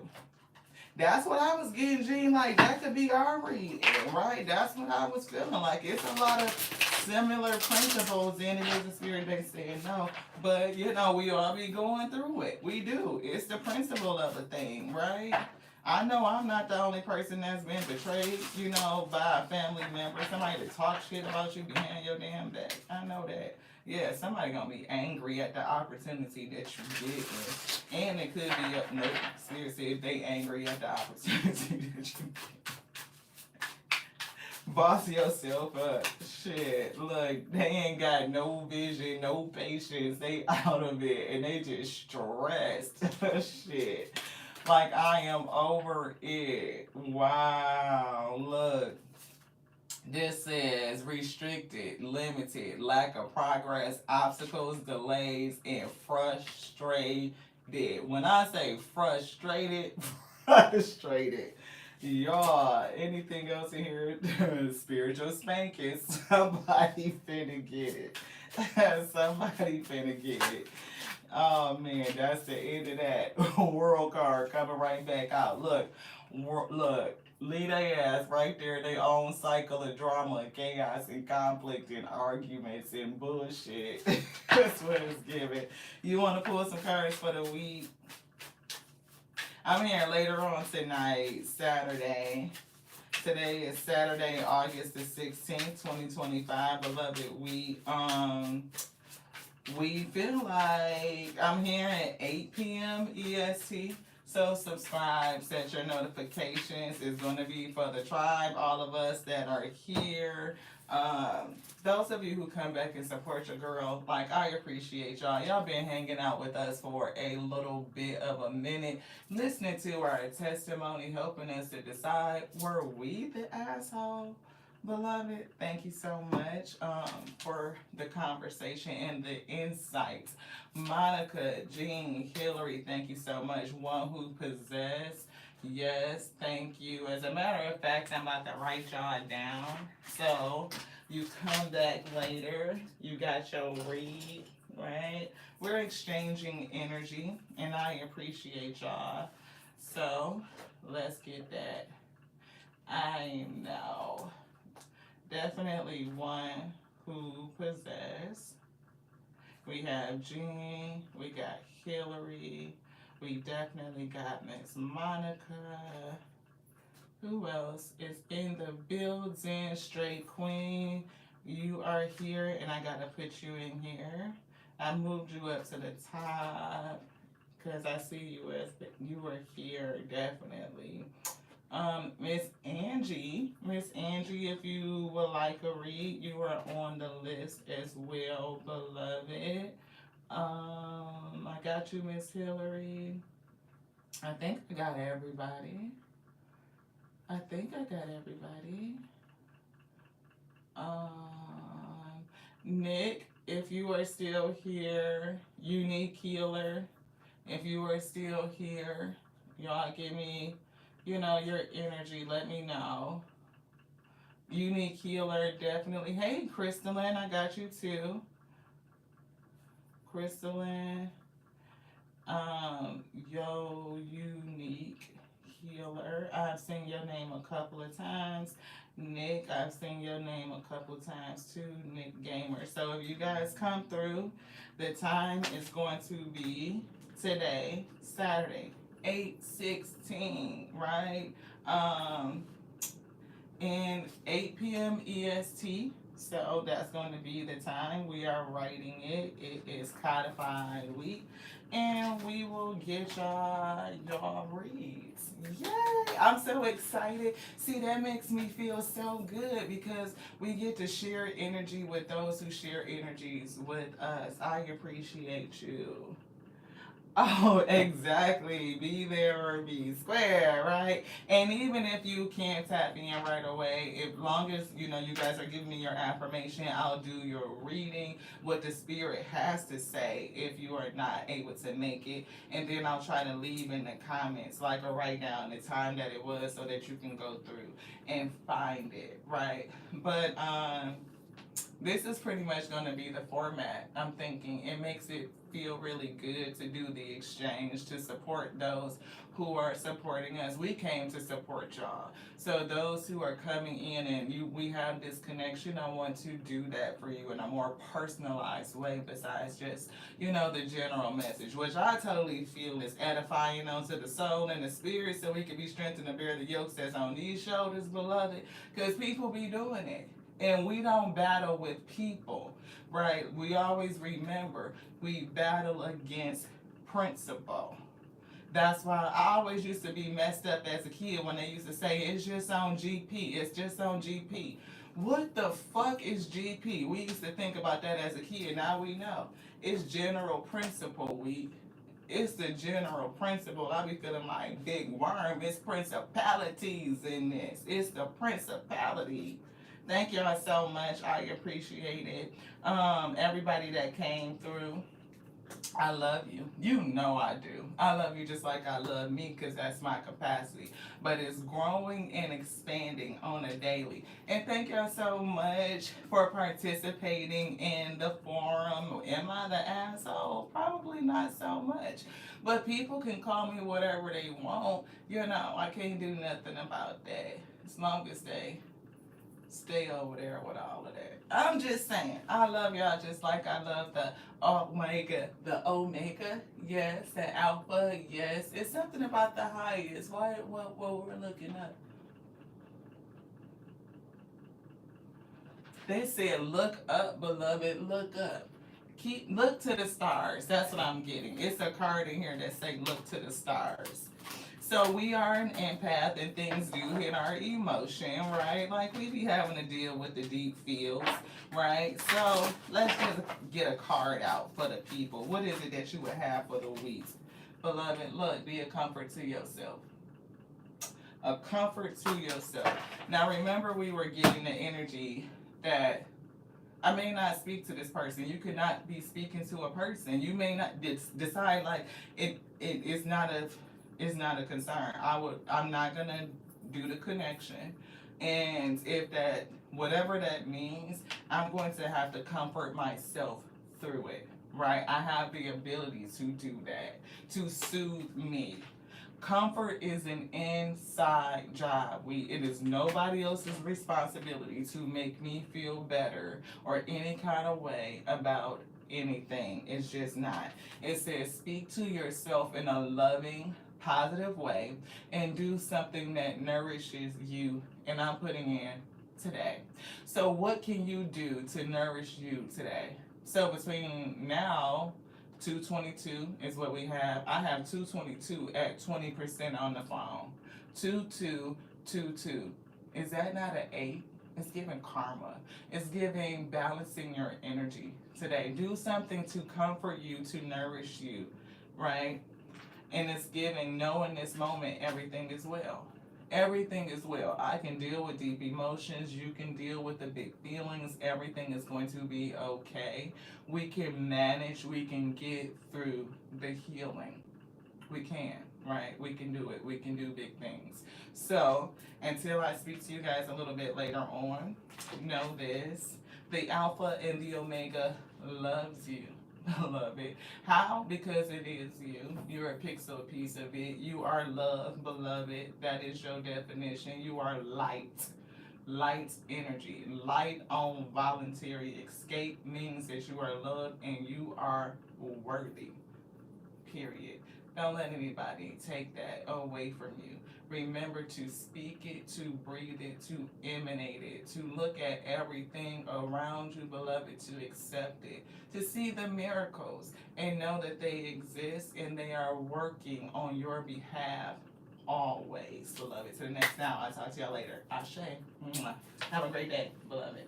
That's what I was getting, Gene. Like, that could be our reading, right? That's what I was feeling like. It's a lot of similar principles in it. Is the Spirit they saying no. But, we all be going through it. We do. It's the principle of a thing, right? I know I'm not the only person that's been betrayed, by a family member. Somebody that talks shit about you behind your damn back. I know that. Yeah, somebody gonna be angry at the opportunity that you get. And it could be, no, seriously, if they angry at the opportunity that you get. Boss yourself up. Shit, look, they ain't got no vision, no patience. They out of it, and they just stressed. Shit. Like, I am over it. Wow, look. This says restricted, limited, lack of progress, obstacles, delays, and frustrated. When I say frustrated, frustrated. Y'all, anything else in here? Spiritual spanking. Somebody finna get it. Somebody finna get it. Oh man, that's the end of that. World card coming right back out. Look, lead their ass right there. Their own cycle of drama, chaos, and conflict, and arguments, and bullshit. That's what it's giving. You want to pull some cards for the week? I'm here later on tonight, Saturday. Today is Saturday, August the 16th, 2025. Beloved, We feel like I'm here at 8 p.m. EST. So subscribe, set your notifications. It's going to be for the tribe, all of us that are here. Those of you who come back and support your girl, like, I appreciate y'all. Y'all been hanging out with us for a little bit of a minute, listening to our testimony, helping us to decide, were we the asshole? Beloved, thank you so much for the conversation and the insights. Monica, Jean, Hillary, thank you so much. One who possessed, yes, thank you. As a matter of fact, I'm about to write y'all down. So you come back later, you got your read, right? We're exchanging energy, and I appreciate y'all. So let's get that. I know. Definitely one who possess. We have Jean, we got Hillary, we definitely got Miss Monica. Who else is in the building? Straight Queen, you are here, and I gotta put you in here. I moved you up to the top because I see you as you were here, definitely. Miss Angie, if you would like a read, you are on the list as well, beloved. I got you, Miss Hillary. I think I got everybody. Nick, if you are still here, Unique Healer, if you are still here, y'all give me, your energy. Let me know. Unique Healer, definitely. Hey, Crystalline, I got you too. Crystalline. Unique Healer. I've seen your name a couple of times. Nick, I've seen your name a couple of times too. Nick Gamer. So if you guys come through, the time is going to be today, Saturday, 8/16, right? In 8 p.m. EST. So that's going to be the time. We are writing it. It is codified week. And we will get y'all reads. Yay! I'm so excited. See, that makes me feel so good because we get to share energy with those who share energies with us. I appreciate you. Oh, exactly. Be there or be square, right? And even if you can't tap in right away, as long as you guys are giving me your affirmation, I'll do your reading, what the spirit has to say if you are not able to make it, and then I'll try to leave in the comments, like, or write down the time that it was so that you can go through and find it, right? But this is pretty much going to be the format. I'm thinking it makes it feel really good to do the exchange, to support those who are supporting us. We came to support y'all. So those who are coming in and we have this connection, I want to do that for you in a more personalized way besides just, the general message, which I totally feel is edifying onto the soul and the spirit so we can be strengthened to bear the yokes that's on these shoulders, beloved, because people be doing it. And we don't battle with people, right? We always remember we battle against principle. That's why I always used to be messed up as a kid when they used to say, it's just on GP, it's just on GP. What the fuck is GP? We used to think about that as a kid, now we know. It's general principle week. It's the general principle. I be feeling like big worm. It's principalities in this. It's the principality. Thank y'all so much. I appreciate it. Everybody that came through, I love you. You know I do. I love you just like I love me because that's my capacity. But it's growing and expanding on a daily. And thank y'all so much for participating in the forum. Am I the asshole? Probably not so much. But people can call me whatever they want. I can't do nothing about that. As long as they stay over there with all of that. I'm just saying, I love y'all just like I love the Omega, yes, the Alpha, yes. It's something about the highest. What we're looking up. They said, look up, beloved, look up. Look to the stars. That's what I'm getting. It's a card in here that say look to the stars. So we are an empath and things do hit our emotion, right? Like we be having to deal with the deep feels, right? So let's just get a card out for the people. What is it that you would have for the week? Beloved, look, be a comfort to yourself. A comfort to yourself. Now remember we were getting the energy that I may not speak to this person. You could not be speaking to a person. You may not decide like it is not a it's not a concern. I'm not gonna do the connection. And if that whatever that means, I'm going to have to comfort myself through it. Right? I have the ability to do that, to soothe me. Comfort is an inside job. It is nobody else's responsibility to make me feel better or any kind of way about anything. It's just not. It says speak to yourself in a loving, positive way and do something that nourishes you. And I'm putting in today. So what can you do to nourish you today? So between now 222 is what we have. I have 222 at 20% on the phone. 2222. Is that not an 8? It's giving karma. It's giving balancing your energy today. Do something to comfort you, to nourish you, right? And it's giving, know in this moment everything is well. Everything is well. I can deal with deep emotions. You can deal with the big feelings. Everything is going to be okay. We can manage. We can get through the healing. We can, right? We can do it. We can do big things. So until I speak to you guys a little bit later on, know this. The Alpha and the Omega loves you. Love it. How? Because it is you. You're a pixel piece of it. You are love, beloved. That is your definition. You are light. Light energy. Light on voluntary escape means that you are loved and you are worthy. Period. Don't let anybody take that away from you. Remember to speak it, to breathe it, to emanate it, to look at everything around you, beloved, to accept it, to see the miracles and know that they exist and they are working on your behalf always, beloved. To the next now, I'll talk to y'all later. Ashe. Mwah. Have a great day, beloved.